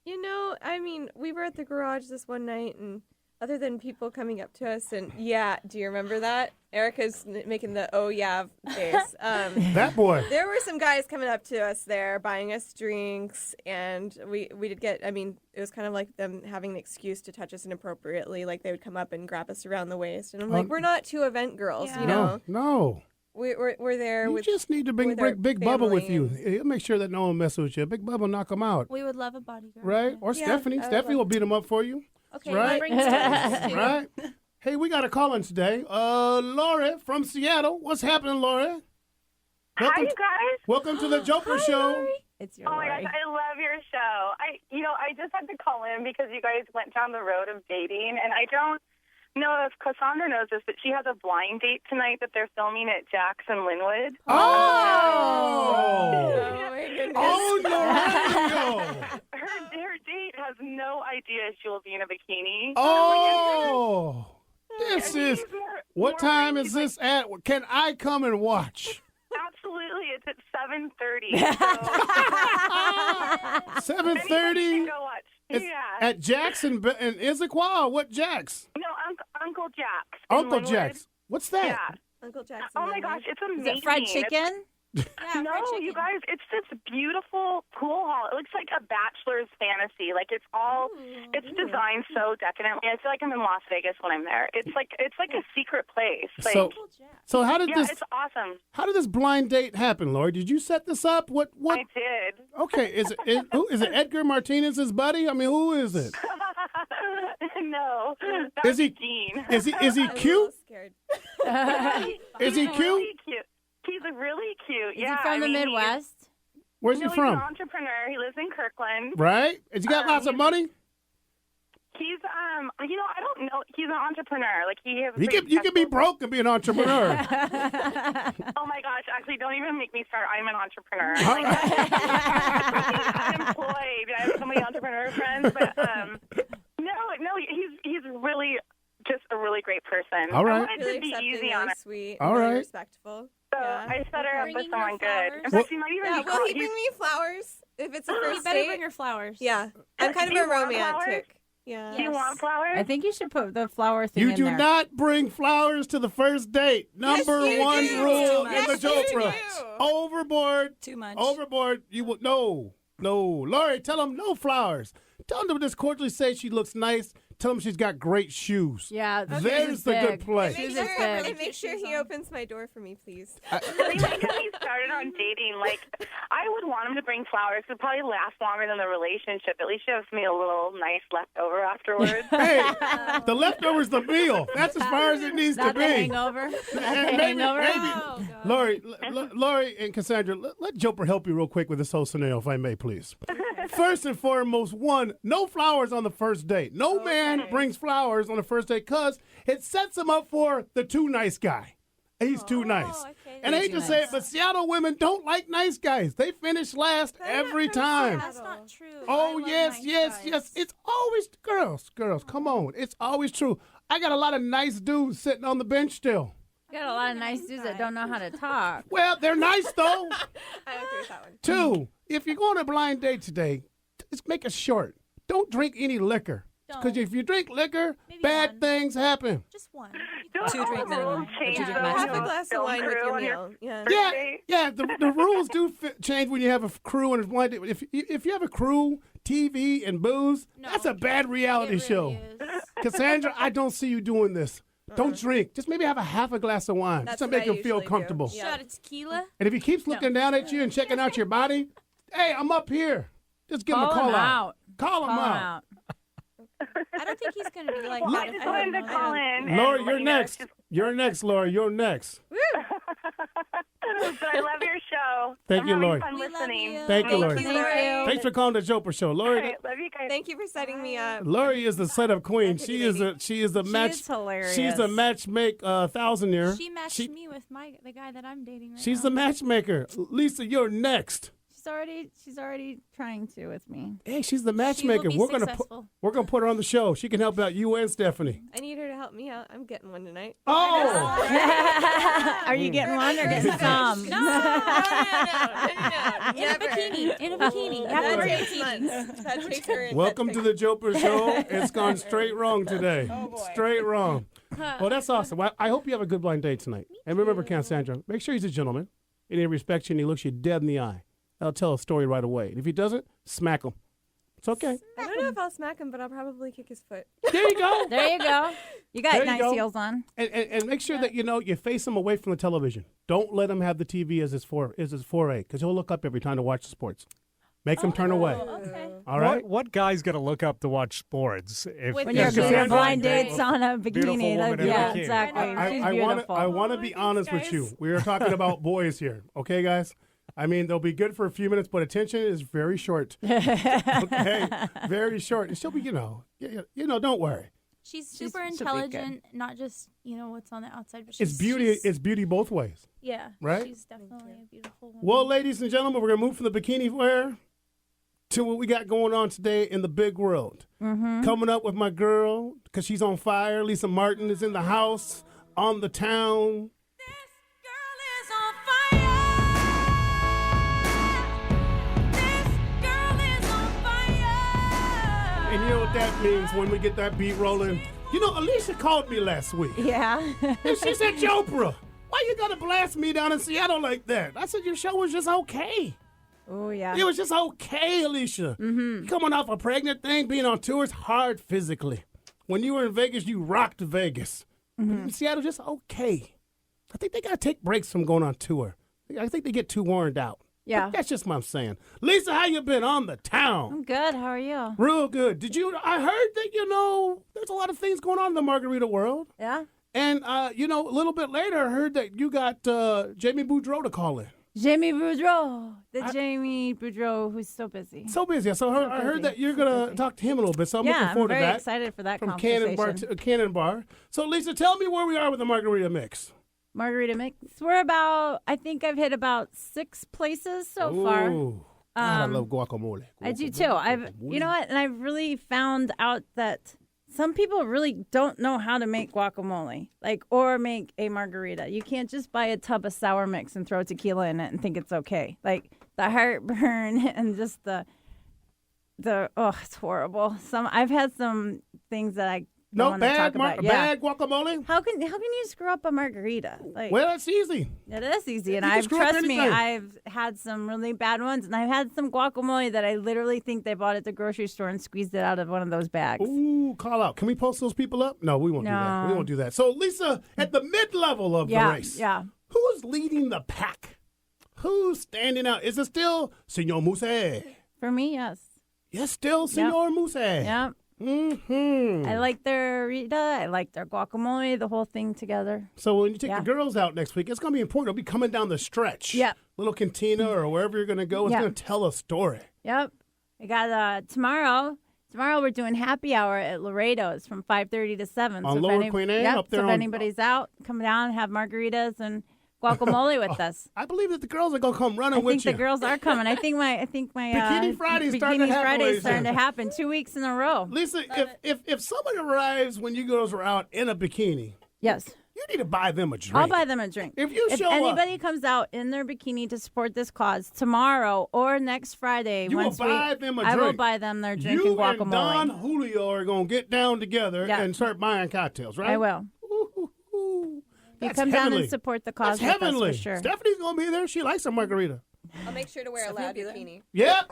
You know, I mean, we were at the garage this one night, and other than people coming up to us, and yeah, do you remember that? Erica's making the oh yeah face. That boy. There were some guys coming up to us there, buying us drinks, and we did get. I mean, it was kind of like them having an excuse to touch us inappropriately. Like they would come up and grab us around the waist, and I'm like, we're not two event girls, you know. No. We're there. You with, just need to bring with our Big Bubba with family you. and- He'll make sure that no one messes with you. Big Bubba knock him out. We would love a bodyguard. Right? Or Yeah, Stephanie. I would Stephanie love will beat him up for you. Okay, right? bring stories, too. Right? Hey, we got a call in today. Lori from Seattle. What's happening, Lori? Hi, you guys. Welcome to the Jopra Show. It's your Oh my gosh, I love your show. I just had to call in because you guys went down the road of dating, and I don't know if Cassandra knows this, but she has a blind date tonight that they're filming at Jackson Linwood. Oh, no. Her date has no idea she will be in a bikini. Oh, this is. What time is this at? Can I come and watch? Absolutely, it's at 7:30. 7:30. Go watch. It's Yeah. at Jackson and Issaquah. What Jax? No, Uncle Jack's. in Uncle Linwood. Jax. What's that? Yeah. Uncle Jackson. Oh my gosh, it's amazing. Is it fried It's- chicken? No, you guys, it's this beautiful pool hall. It looks like a bachelor's fantasy. Like it's all, it's designed so decadently. I feel like I'm in Las Vegas when I'm there. It's like a secret place. Like, So how did yeah, this? it's awesome. How did this blind date happen, Lori? Did you set this up? What? I did. Okay, who is it? Edgar Martinez's buddy? I mean, who is it? No, that Is he- was Gene. Is he cute? Is he He's cute? Really cute. He's really cute. Is yeah, he from I the mean, Midwest? Where's he He's from? an entrepreneur. He lives in Kirkland. Right? Has he got lots of money? He's I don't know. He's an entrepreneur. Like he has. a You pretty can be broke and be an entrepreneur. Oh my gosh! Actually, don't even make me start. I'm an entrepreneur. All I'm employed. I have so many entrepreneur friends, but no, he's really just a really great person. All right. I wanted Really to be accepting, easy really on her. sweet, All really right. respectful. So I set her up with Bringing her someone good. flowers. In fact, he might even Yeah, be will called. he bring me flowers if it's a You first better date? bring her flowers. Yeah, I'm kind Do of you a want flowers? romantic. Yeah. Do you want flowers? I think you should put the flower thing You in do there. not bring flowers to the first date. Number you one do. rule in Yes, the you Jopra. do. Overboard. Too much. Overboard. You will no. Lori, tell him no flowers. Tell him to just cordially say she looks nice. Tell him she's got great shoes. Yeah, there's the good place. And make sure he opens my door for me, please. I think when he started on dating, like, I would want him to bring flowers. It would probably last longer than the relationship. At least you have me a little nice leftover afterwards. Hey, the leftover's the meal. That's as far as it needs to be. The hangover. Maybe. Lori and Cassandra, let Jopra help you real quick with this whole scenario, if I may, please. First and foremost, one, no flowers on the first date. No man brings flowers on the first date because it sets him up for the too nice guy. He's too nice. Okay. And I hate to say it, but Seattle women don't like nice guys. They finish last every time. That's not true. Oh, yes. It's always, girls, come on. It's always true. I got a lot of nice dudes sitting on the bench still. You got a lot of nice dudes that don't know how to talk. Well, they're nice, though. I agree with that one. Two, if you're going on a blind date today, just make it short. Don't drink any liquor. Because if you drink liquor, bad things happen. Just one. Two drinks minimum. Half a glass of wine with your meal. Yeah. The rules do change when you have a crew and it's blind date. If you have a crew, TV, and booze, that's a bad reality show. Cassandra, I don't see you doing this. Don't drink. Just maybe have a half a glass of wine. Just to make him feel comfortable. Shot of tequila. And if he keeps looking down at you and checking out your body, hey, I'm up here. Just give him a Call call him out. Call him out. I don't think he's going to be like that. I just wanted to call in. Lori, you're next. You're next, Lori. You're next. So I love your show. Thank you, Lori. I'm listening. Thank you, Lori. Thank you. Thanks for calling the Jopra Show, Lori. All right, love you guys. Thank you for setting me up. Lori is the setup queen. She is the match. She's hilarious. She's the matchmake thousandaire. She matched me with the guy that I'm dating right She's now. the matchmaker. Lisa, you're next. She's already trying to with me. Hey, she's the matchmaker. She will be successful. We're gonna put her on the show. She can help out you and Stephanie. I need her to help me out. I'm getting one tonight. Oh! Are you getting one or getting some? No. In a bikini. In a bikini. You have to That wear takes months. That takes her in. Welcome to the Jopra Show. It's gone straight wrong today. Oh, boy. Straight wrong. Well, that's awesome. Well, I hope you have a good blind date tonight. And remember, Cassandra, make sure he's a gentleman. And he respects you and he looks you dead in the eye. That'll tell a story right away. And if he doesn't, smack him. It's okay. I don't know if I'll smack him, but I'll probably kick his foot. There you go. There you go. You got There you nice go. heels on. And make sure that you face him away from the television. Don't let him have the TV as his foray, because he'll look up every time to watch the sports. Make him turn away. Okay. All right. What guy's gonna look up to watch sports? When you're blind dates on a bikini. woman in a Yeah, bikini. exactly. She's beautiful. I want to be honest with you. We are talking about boys here, okay, guys? I mean, they'll be good for a few minutes, but attention is very short. Okay, very short. And she'll be, don't worry. She's super she'll be intelligent, not just, what's on the outside. But It's beauty. It's beauty both ways. Yeah. Right? She's definitely a beautiful woman. Well, ladies and gentlemen, we're gonna move from the bikini wear to what we got going on today in the big world. Mm-hmm. Coming up with my girl, because she's on fire. Lisa Martin is in the house, on the town. And you know what that means when we get that beat rolling? Alicia called me last week. Yeah. And she said, Jopra, why you gotta blast me down in Seattle like that? I said, your show was just okay. Oh, yeah. It was just okay, Alicia. Mm-hmm. Coming off a pregnant thing, being on tour is hard physically. When you were in Vegas, you rocked Vegas. But in Seattle, just okay. I think they got to take breaks from going on tour. I think they get too worn out. Yeah. That's just what I'm saying. Lisa, how you been on the town? I'm good. How are you? Real good. I heard that, there's a lot of things going on in the margarita world. Yeah. And, a little bit later, I heard that you got Jamie Boudreau to call in. Jamie Boudreau. Jamie Boudreau, who's so busy. So busy. So I heard that you're going to talk to him a little bit. So I'm looking forward to that. I'm very excited for that from conversation. Cannon Bar. So, Lisa, tell me where we are with the margarita mix. Margarita mix. I think I've hit about 6 places so far. God, I love guacamole. I do too. You know what? And I've really found out that some people really don't know how to make guacamole, or make a margarita. You can't just buy a tub of sour mix and throw tequila in it and think it's okay. Like the heartburn and just it's horrible. I've had some things that I No, one to talk about. bad guacamole? How can you screw up a margarita? Like, Well, that's easy. it is easy, and You can screw up trust me, anything. I've had some really bad ones, and I've had some guacamole that I literally think they bought at the grocery store and squeezed it out of one of those bags. Ooh, call out. Can we post those people up? No, we won't do that. We No. won't do that. So, Lisa, at the mid-level of the race, who's leading the pack? Who's standing out? Is it still Senor Muse? For me, yes. Yes, still Senor Muse. Yep. Mm-hmm. I like their Rita. I like their guacamole, the whole thing together. So when you take the girls out next week, it's going to be important. It'll be coming down the stretch. Yep. Little cantina or wherever you're going to go. It's Yep. going to tell a story. Yep. I got tomorrow. Tomorrow we're doing happy hour at Laredo's from 5:30 to 7. On if Lower Queen Anne, yep, up there so if on- anybody's out, come down and have margaritas and guacamole with us. I believe that the girls are going to come running I with think you. the girls are coming. I think my Bikini Friday's starting to Bikini happen, Friday's ladies starting to and- happen 2 weeks in a row. Lisa, if someone arrives when you girls are out in a bikini, yes, you need to buy them a drink. I'll buy them a drink. If you show up- anybody comes out in their bikini to support this cause tomorrow or next Friday, You will buy them a I will drink. buy them their drink You and guacamole. and Don Julio are going to get down together Yeah. and start buying cocktails, right? I will. You That's come down heavenly. and support the cause That's with us heavenly. for sure. Stephanie's going to be there. She likes a margarita. I'll make sure to wear a loud bikini. Yeah.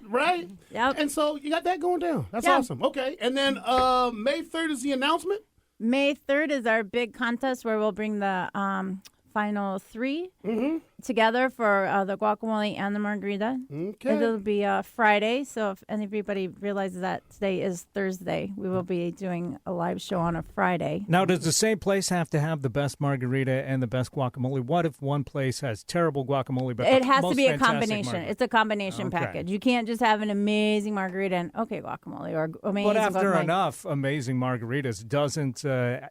Right? Yep. And so you got that going down. That's Yeah. awesome. Okay. And then May 3rd is the announcement. May 3rd is our big contest where we'll bring the final 3 together for the guacamole and the margarita. Okay. It'll be Friday, so if anybody realizes that today is Thursday, we will be doing a live show on a Friday. Now, does the same place have to have the best margarita and the best guacamole? What if one place has terrible guacamole, but It the has to most be a fantastic combination. margarita? It's a combination Okay. package. You can't just have an amazing margarita and okay guacamole or amazing. But after guacamole. enough amazing margaritas, doesn't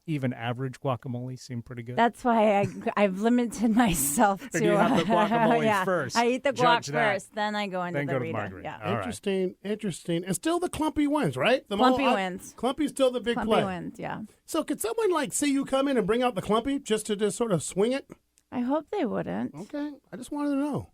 even average guacamole seem pretty good? That's why I've limited myself Or to. do you have the guacamole yeah. first? I eat the guac Judge that. first, then I go into Then the go to Rita. margarita. Yeah. All right. Interesting. And still the Clumpy wins, right? The Clumpy wins. Clumpy's still the big Clumpy play. wins, yeah. So could someone see you come in and bring out the Clumpy just to sort of swing it? I hope they wouldn't. Okay. I just wanted to know.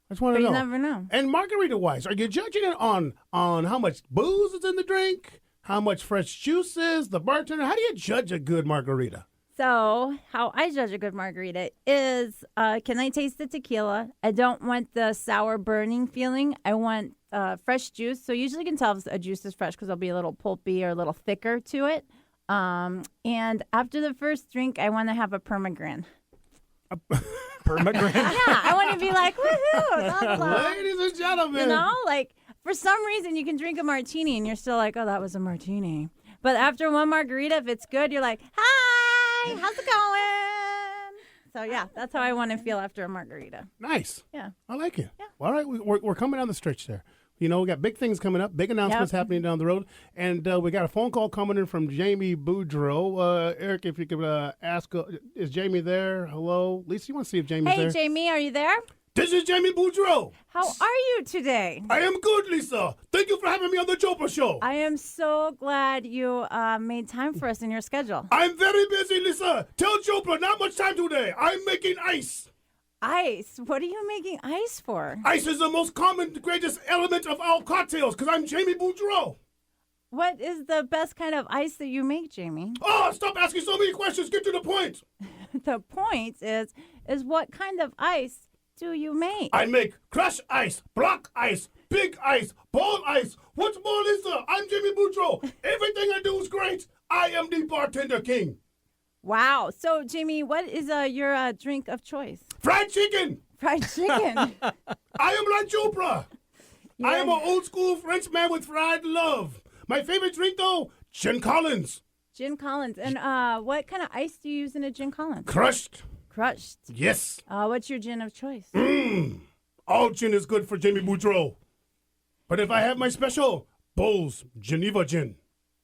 But you never know. And margarita wise, are you judging it on how much booze is in the drink? How much fresh juice is? The bartender? How do you judge a good margarita? So, how I judge a good margarita is can I taste the tequila? I don't want the sour burning feeling. I want fresh juice. So, usually you can tell if a juice is fresh because it'll be a little pulpy or a little thicker to it. And after the first drink, I want to have a permagrin. Permagrin? Yeah, I want to be like, woohoo! That's Ladies and gentlemen. You know, for some reason, you can drink a martini and you're still like, oh, that was a martini. But after one margarita, if it's good, you're like, hi, how's it going? So, yeah, that's how I want to feel after a margarita. Nice. Yeah. I like it. Yeah. All right, we're coming down the stretch there. You know, we got big things coming up, big announcements happening down the road. And we got a phone call coming in from Jamie Boudreau. Eric, if you could ask, is Jamie there? Hello? Lisa, you want to see if Jamie's Hey, there? Jamie, are you there? This is Jamie Boudreau. How are you today? I am good, Lisa. Thank you for having me on the Jopra Show. I am so glad you made time for us in your schedule. I'm very busy, Lisa. Tell Jopra, not much time today. I'm making ice. Ice? What are you making ice for? Ice is the most common, greatest element of all cocktails because I'm Jamie Boudreau. What is the best kind of ice that you make, Jamie? Oh, stop asking so many questions. Get to the point. The point is what kind of ice do you make? I make crush ice, block ice, big ice, ball ice. What's more, Lisa? I'm Jamie Boudreau. Everything I do is great. I am the bartender king. Wow. So, Jamie, what is your drink of choice? Fried chicken. Fried chicken. I am like Jopra. I am an old school French man with fried love. My favorite drink, though, Gin Collins. Gin Collins. And what kind of ice do you use in a Gin Collins? Crushed. Crushed. Yes. What's your gin of choice? All gin is good for Jamie Boudreau. But if I have my special, Bowls Geneva Gin.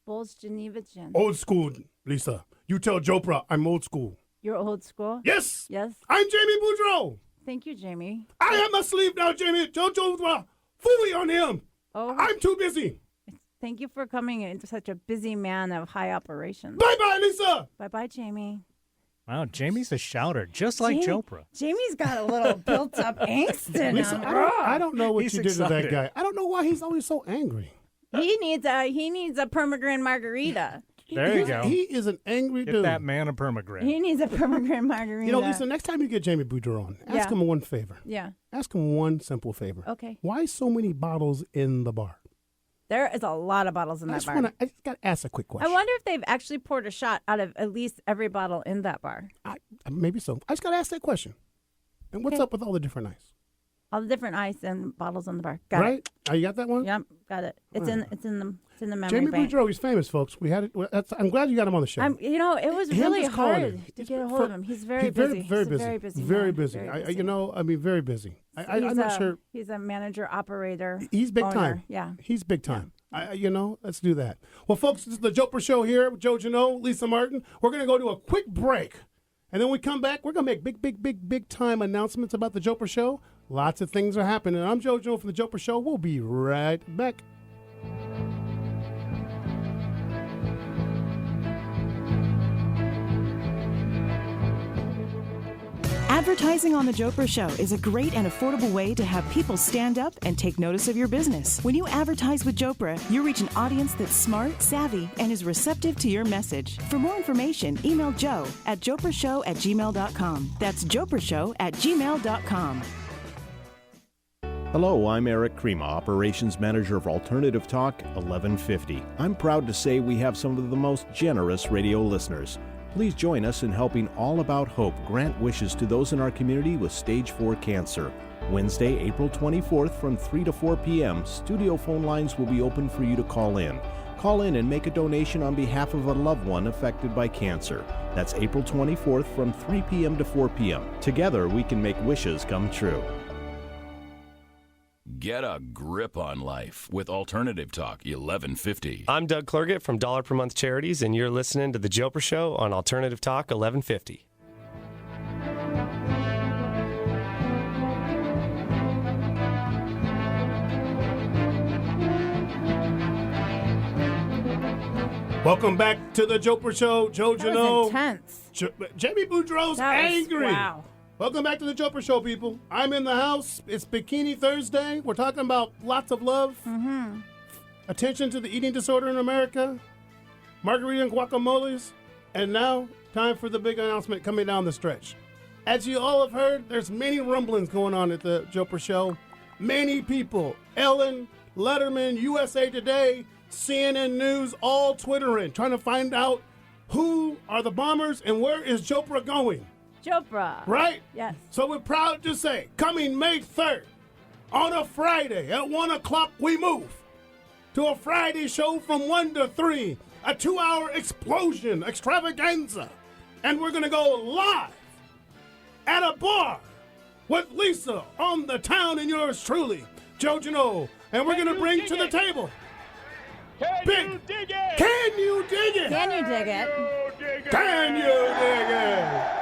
Bowls Geneva Gin. Old school, Lisa. You tell Jopra I'm old school. You're old school? Yes. Yes. I'm Jamie Boudreau. Thank you, Jamie. I have my sleeve now, Jamie. Tell Jopra, fooey on him. Oh. I'm too busy. Thank you for coming into such a busy man of high operations. Bye-bye, Lisa. Bye-bye, Jamie. Wow, Jamie's a shouter, just like Jopra. Jamie's got a little built-up angst in Lisa, him. I don't know what He's you did to that excited. guy. I don't know why he's always so angry. He needs a permagrin margarita. There you go. He is an angry Get dude. that man a permagran. He needs a pomegranate margarita. You know, Lisa, next time you get Jamie Boudreaux on, ask him one favor. Yeah. Ask him one simple favor. Okay. Why so many bottles in the bar? There is a lot of bottles in that bar. I just got to ask a quick I question. wonder if they've actually poured a shot out of at least every bottle in that bar. Maybe so. I just got to ask that question. And what's up with all the different ice? All the different ice and bottles in the bar. Got Right? it. Oh, you got that one? Yep, got it. It's All in right. it's in the memory Jamie bank. Boudreaux, he's famous, folks. We had it. I'm glad you got him on the show. You know, it was Him really just calling hard him. to get a hold of him. He's very busy. Very He's busy. a very busy. Very man. busy. Very busy. Very busy. I'm not sure. He's a manager operator. He's big owner. time. Yeah. He's big time. Let's do that. Well, folks, this is the Jopra Show here with Joe Janot, Lisa Martin. We're going to go to a quick break. And then we come back, we're going to make big time announcements about the Jopra Show. Lots of things are happening. I'm Joe Janot from the Jopra Show. We'll be right back. Advertising on The Jopra Show is a great and affordable way to have people stand up and take notice of your business. When you advertise with Jopra, you reach an audience that's smart, savvy, and is receptive to your message. For more information, email Joe at joprashow@gmail.com. That's joprashow@gmail.com. Hello, I'm Eric Krema, Operations Manager of Alternative Talk 1150. I'm proud to say we have some of the most generous radio listeners. Please join us in helping All About Hope grant wishes to those in our community with stage 4 cancer. Wednesday, April 24th from 3 to 4 p.m., studio phone lines will be open for you to call in. Call in and make a donation on behalf of a loved one affected by cancer. That's April 24th from 3 p.m. to 4 p.m. Together, we can make wishes come true. Get a grip on life with Alternative Talk 1150. I'm Doug Clergett from Dollar Per Month Charities, and you're listening to The Jopra Show on Alternative Talk 1150. Welcome back to the Jopra Show. Joe That was Janot. intense. Jamie Boudreaux's That was- angry. wow. Welcome back to the Jopra Show, people. I'm in the house. It's Bikini Thursday. We're talking about lots of love, attention to the eating disorder in America, margarita and guacamoles, and now time for the big announcement coming down the stretch. As you all have heard, there's many rumblings going on at the Jopra Show. Many people, Ellen, Letterman, USA Today, CNN News, all Twittering, trying to find out who are the bombers and where is Jopra going. Jopra. Right? Yes. So we're proud to say, coming May 3rd, on a Friday at 1 o'clock, we move to a Friday show from 1 to 3, a 2-hour explosion extravaganza. And we're going to go live at a bar with Lisa on the town and yours truly, Joe Janot. And we're going to bring to the table. Can you dig it? Can you dig it? Can you dig it? Can you dig it?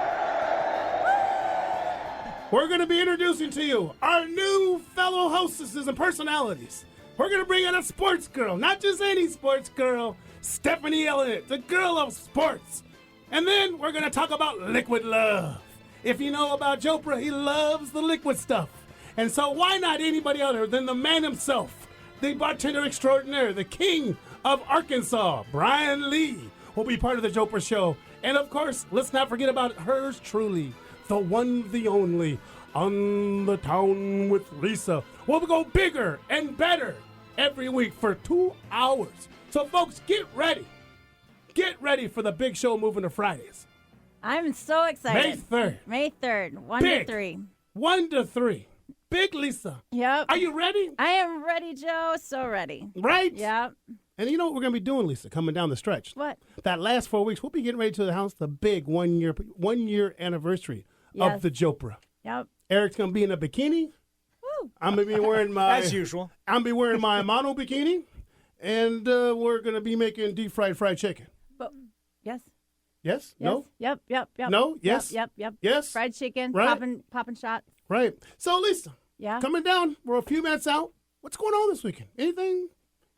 We're going to be introducing to you our new fellow hostesses and personalities. We're going to bring in a sports girl, not just any sports girl, Stephanie Elliott, the girl of sports. And then we're going to talk about liquid love. If you know about Jopra, he loves the liquid stuff. And so why not anybody other than the man himself, the bartender extraordinaire, the king of Arkansas, Brian Lee, will be part of the Jopra Show. And of course, let's not forget about hers truly, the one, the only, On the Town with Lisa. We'll go bigger and better every week for 2 hours. So folks, get ready. Get ready for the big show moving to Fridays. I'm so excited. May 3rd. May 3rd, 1 Big. to 3. 1 to 3. Big Lisa. Yep. Are you ready? I am ready, Joe. So ready. Right? Yep. And you know what we're going to be doing, Lisa, coming down the stretch? What? That last 4 weeks, we'll be getting ready to announce the big one year anniversary Yes. of the Jopra. Yep. Eric's going to be in a bikini. Woo. I'm going to be wearing my... As usual. I'm going to be wearing my mono bikini. And we're going to be making deep fried chicken. But, yes. Yes? No? Yep. No? Yes? Yep. Yes? Fried chicken, Right. popping shot. Right. So, Lisa, Yeah. coming down, we're a few minutes out. What's going on this weekend? Anything?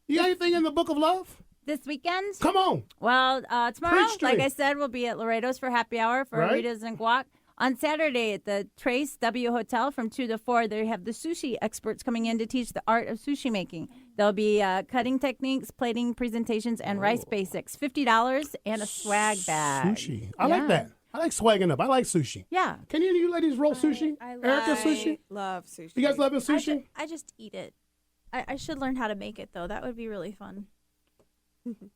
You got anything in the book of love? This weekend? Come on. Well, tomorrow, Preach to like me. I said, we'll be at Laredo's for happy hour for Right. Ritas and guac. On Saturday at the Trace W Hotel from 2 to 4, they have the sushi experts coming in to teach the art of sushi making. There'll be cutting techniques, plating presentations, and rice basics. $50 and a swag bag. Sushi. I like that. I like swagging up. I like sushi. Yeah. Can you ladies roll sushi? Erica, sushi? Love sushi. You guys love sushi? I just eat it. I should learn how to make it, though. That would be really fun.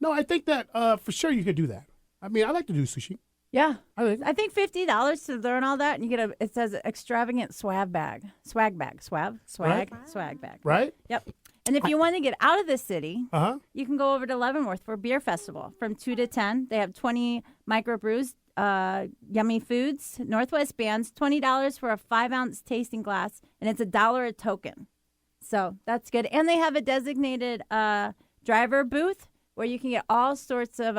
No, I think that for sure you could do that. I mean, I like to do sushi. Yeah. I think $50 to learn all that, and you get it says extravagant swag bag. Swag bag. Swag bag. Right? Yep. And if you want to get out of the city, Uh-huh. you can go over to Leavenworth for Beer Festival from 2 to 10. They have 20 microbrews, yummy foods, Northwest bands, $20 for a 5-ounce tasting glass, and it's $1 a token. So that's good. And they have a designated driver booth where you can get all sorts of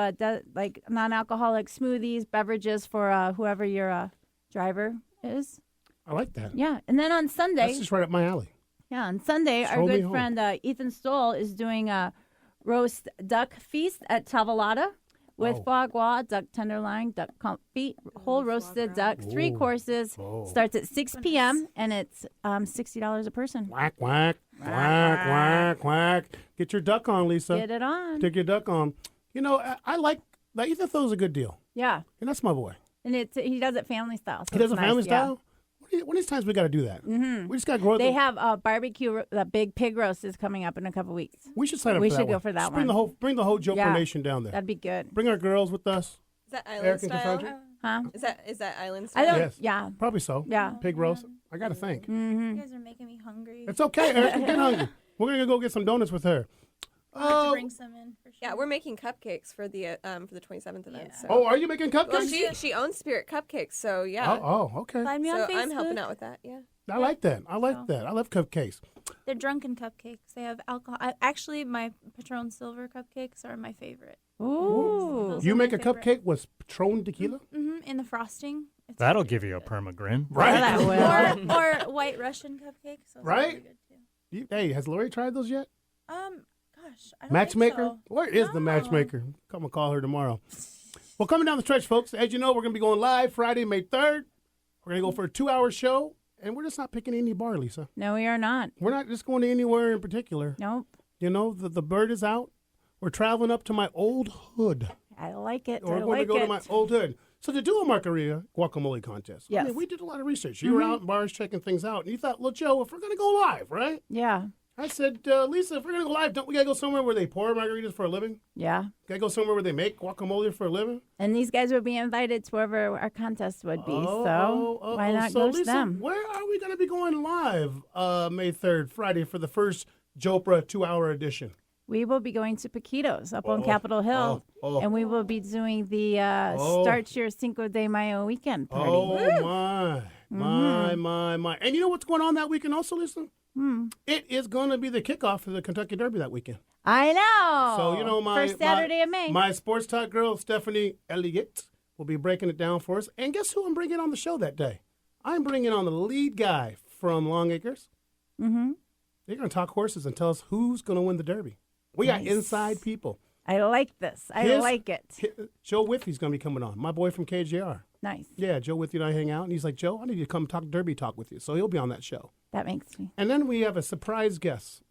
like non-alcoholic smoothies, beverages for whoever your driver is. I like that. Yeah. And then on Sunday. That's just right up my alley. Yeah, on Sunday, our Throw me good home. friend Ethan Stoll is doing a roast duck feast at Tavolata with foie gras, duck tenderloin, duck confit, whole roasted duck, 3 courses. Starts at 6 p.m. and it's $60 a person. Quack, quack, quack, quack, quack. Get your duck on, Lisa. Get it on. Take your duck on. You know, I like that. Ethan Stoll's a good deal. Yeah. And that's my boy. And he does it family style. So He does it's a family nice, yeah. style? One of these times we got to do that. Mm-hmm. We just got to grow They have barbecue, the big pig roast is coming up in a couple weeks. We should sign up We for that should go one. for that Just one. Bring the whole Jopra Yeah. Nation down there. That'd be good. Bring our girls with us. Is that island Eric and style? Cassandra? Huh? Is that island I style? don't. Yes. Yeah. Probably so. Yeah. Pig roast. I got to think. Mm-hmm. You guys are making me hungry. It's okay, Eric. Get hungry. We're going to go get some donuts with her. I'll have to bring some in for sure. Yeah, we're making cupcakes for the 27th event. So. Oh, are you making cupcakes? Well, she owns Spirit Cupcakes, so yeah. Oh, okay. Find me on So Facebook. I'm helping out with that. Yeah. I like that. I like that. I love cupcakes. They're drunken cupcakes. They have alcohol. Actually, my Patron Silver cupcakes are my favorite. Ooh. Those You are my make a favorite. cupcake with Patron tequila? Mm-hmm. In the frosting. It's That'll really give you a good. permagrin. Right. or white Russian cupcakes. Those are Right? really good too. Hey, has Lori tried those yet? Gosh, I don't Matchmaker? Think so. Where is the matchmaker? Come and call her tomorrow. Well, coming down the stretch, folks, as you know, we're going to be going live Friday, May 3rd. We're going to go for a 2-hour show, and we're just not picking any bar, Lisa. No, we are not. We're not just going to anywhere in particular. Nope. You know, the bird is out. We're traveling up to my old hood. I like it. We're I going like to go it. to my old hood. So to do a Margarita guacamole contest, I Yes. mean, we did a lot of research. You were out in bars checking things out, and you thought, well, Joe, if we're going to go live, right? Yeah. I said, Lisa, if we're going to go live, don't we got to go somewhere where they pour margaritas for a living? Yeah. Got to go somewhere where they make guacamole for a living? And these guys would be invited to wherever our contest would be. Why not so go Lisa, to them? where are we going to be going live May 3rd, Friday, for the first Jopra 2-hour edition? We will be going to Paquitos up on Capitol Hill, and we will be doing the Start Your Cinco de Mayo weekend party. Oh, my. And you know what's going on that weekend also, Lisa? It is going to be the kickoff for the Kentucky Derby that weekend. I know. So, you know, First Saturday of May. My sports talk girl, Stephanie Elliott, will be breaking it down for us. And guess who I'm bringing on the show that day? I'm bringing on the lead guy from Long Acres. Mm-hmm. They're going to talk horses and tell us who's going to win the Derby. We got Nice. inside people. I like this. I like it. Joe Withy's going to be coming on, my boy from KJR. Nice. Yeah, Joe Withy and I hang out, and he's like, Joe, I need you to come talk Derby talk with you. So he'll be on that show. That makes me. And then we have a surprise guest.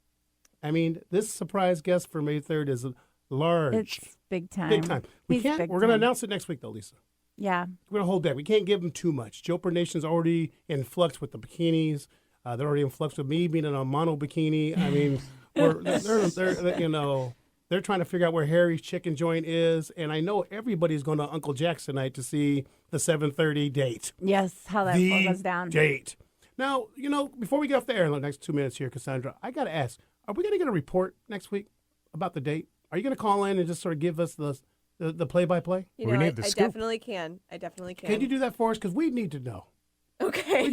I mean, this surprise guest for May 3rd is large. It's big time. Big time. He's We're big going to time. announce it next week, though, Lisa. Yeah. We're going to hold that. We can't give them too much. Jopra Nation's already in flux with the bikinis. They're already in flux with me being in a mono bikini. I mean, they're you know, they're trying to figure out where Harry's chicken joint is. And I know everybody's going to Uncle Jack's tonight to see the 7:30 date. Yes, how that The goes down. date. Now, you know, before we get off the air in the next 2 minutes here, Cassandra, I got to ask, are we going to get a report next week about the date? Are you going to call in and just sort of give us the play-by-play? You know, I definitely can. I definitely can. Can you do that for us? Because we need to know. Okay.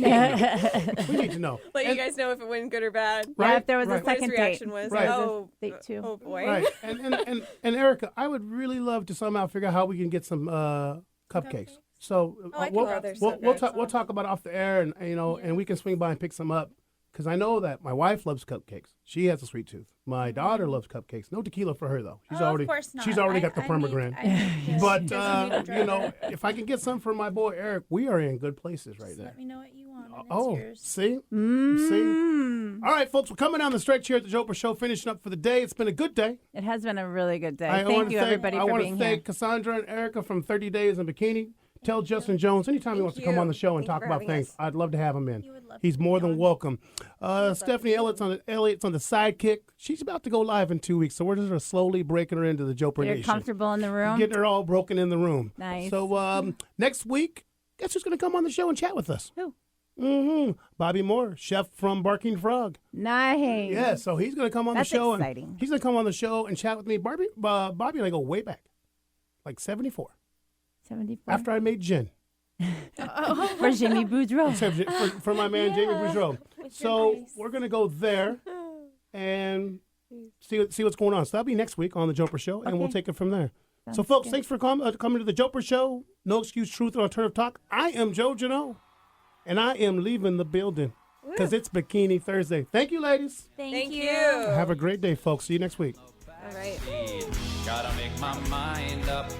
We need to know. Let you guys know if it went good or bad. Yeah, if there was a What second his reaction date. was. Right. Oh, Date 2. oh boy. Right. And Erica, I would really love to somehow figure out how we can get some cupcakes. So I can we'll, go there we'll, someday. we'll talk about it off the air, and you know, and we can swing by and pick some up because I know that my wife loves cupcakes. She has a sweet tooth. My daughter loves cupcakes. No tequila for her though. She's already of course not. she's already got the pomegranate. But Doesn't need if I can get some for my boy Eric, we are in good places right there. Let me know what you want. And Oh, it's yours. see? See? All right, folks, we're coming down the stretch here at the Jopra Show, finishing up for the day. It's been a good day. It has been a really good day. I Thank wanna you, thank- everybody, I for want being to here. thank Cassandra and Erica from 30 Days in Bikini. Tell Justin Jones anytime he wants to come on the show and Thank you talk for about having things. us. I'd love to have him in. He's more than welcome. Stephanie Elliott's on the sidekick. She's about to go live in 2 weeks, so we're just slowly breaking her into the Jopra You're Nation. comfortable in the room? Getting her all broken in the room. Nice. So next week, guess who's going to come on the show and chat with us? Who? Bobby Moore, chef from Barking Frog. Nice. Yeah, so he's going to come on That's the show. exciting. And he's going to come on the show and chat with me. Bobby and I go way back, like 74. 74. After I made gin. For Jimmy Boudreau. for my man Jamie Boudreau. So we're going to go there and see what's going on. So that'll be next week on the Jopra Show, and we'll take it from there. So, folks, thanks for coming to the Jopra Show. No Excuse, Truth, and Alternative Talk. I am Joe Janot, and I am leaving the building because it's Bikini Thursday. Thank you, ladies. Thank you. Have a great day, folks. See you next week. All right. Gotta make my mind up.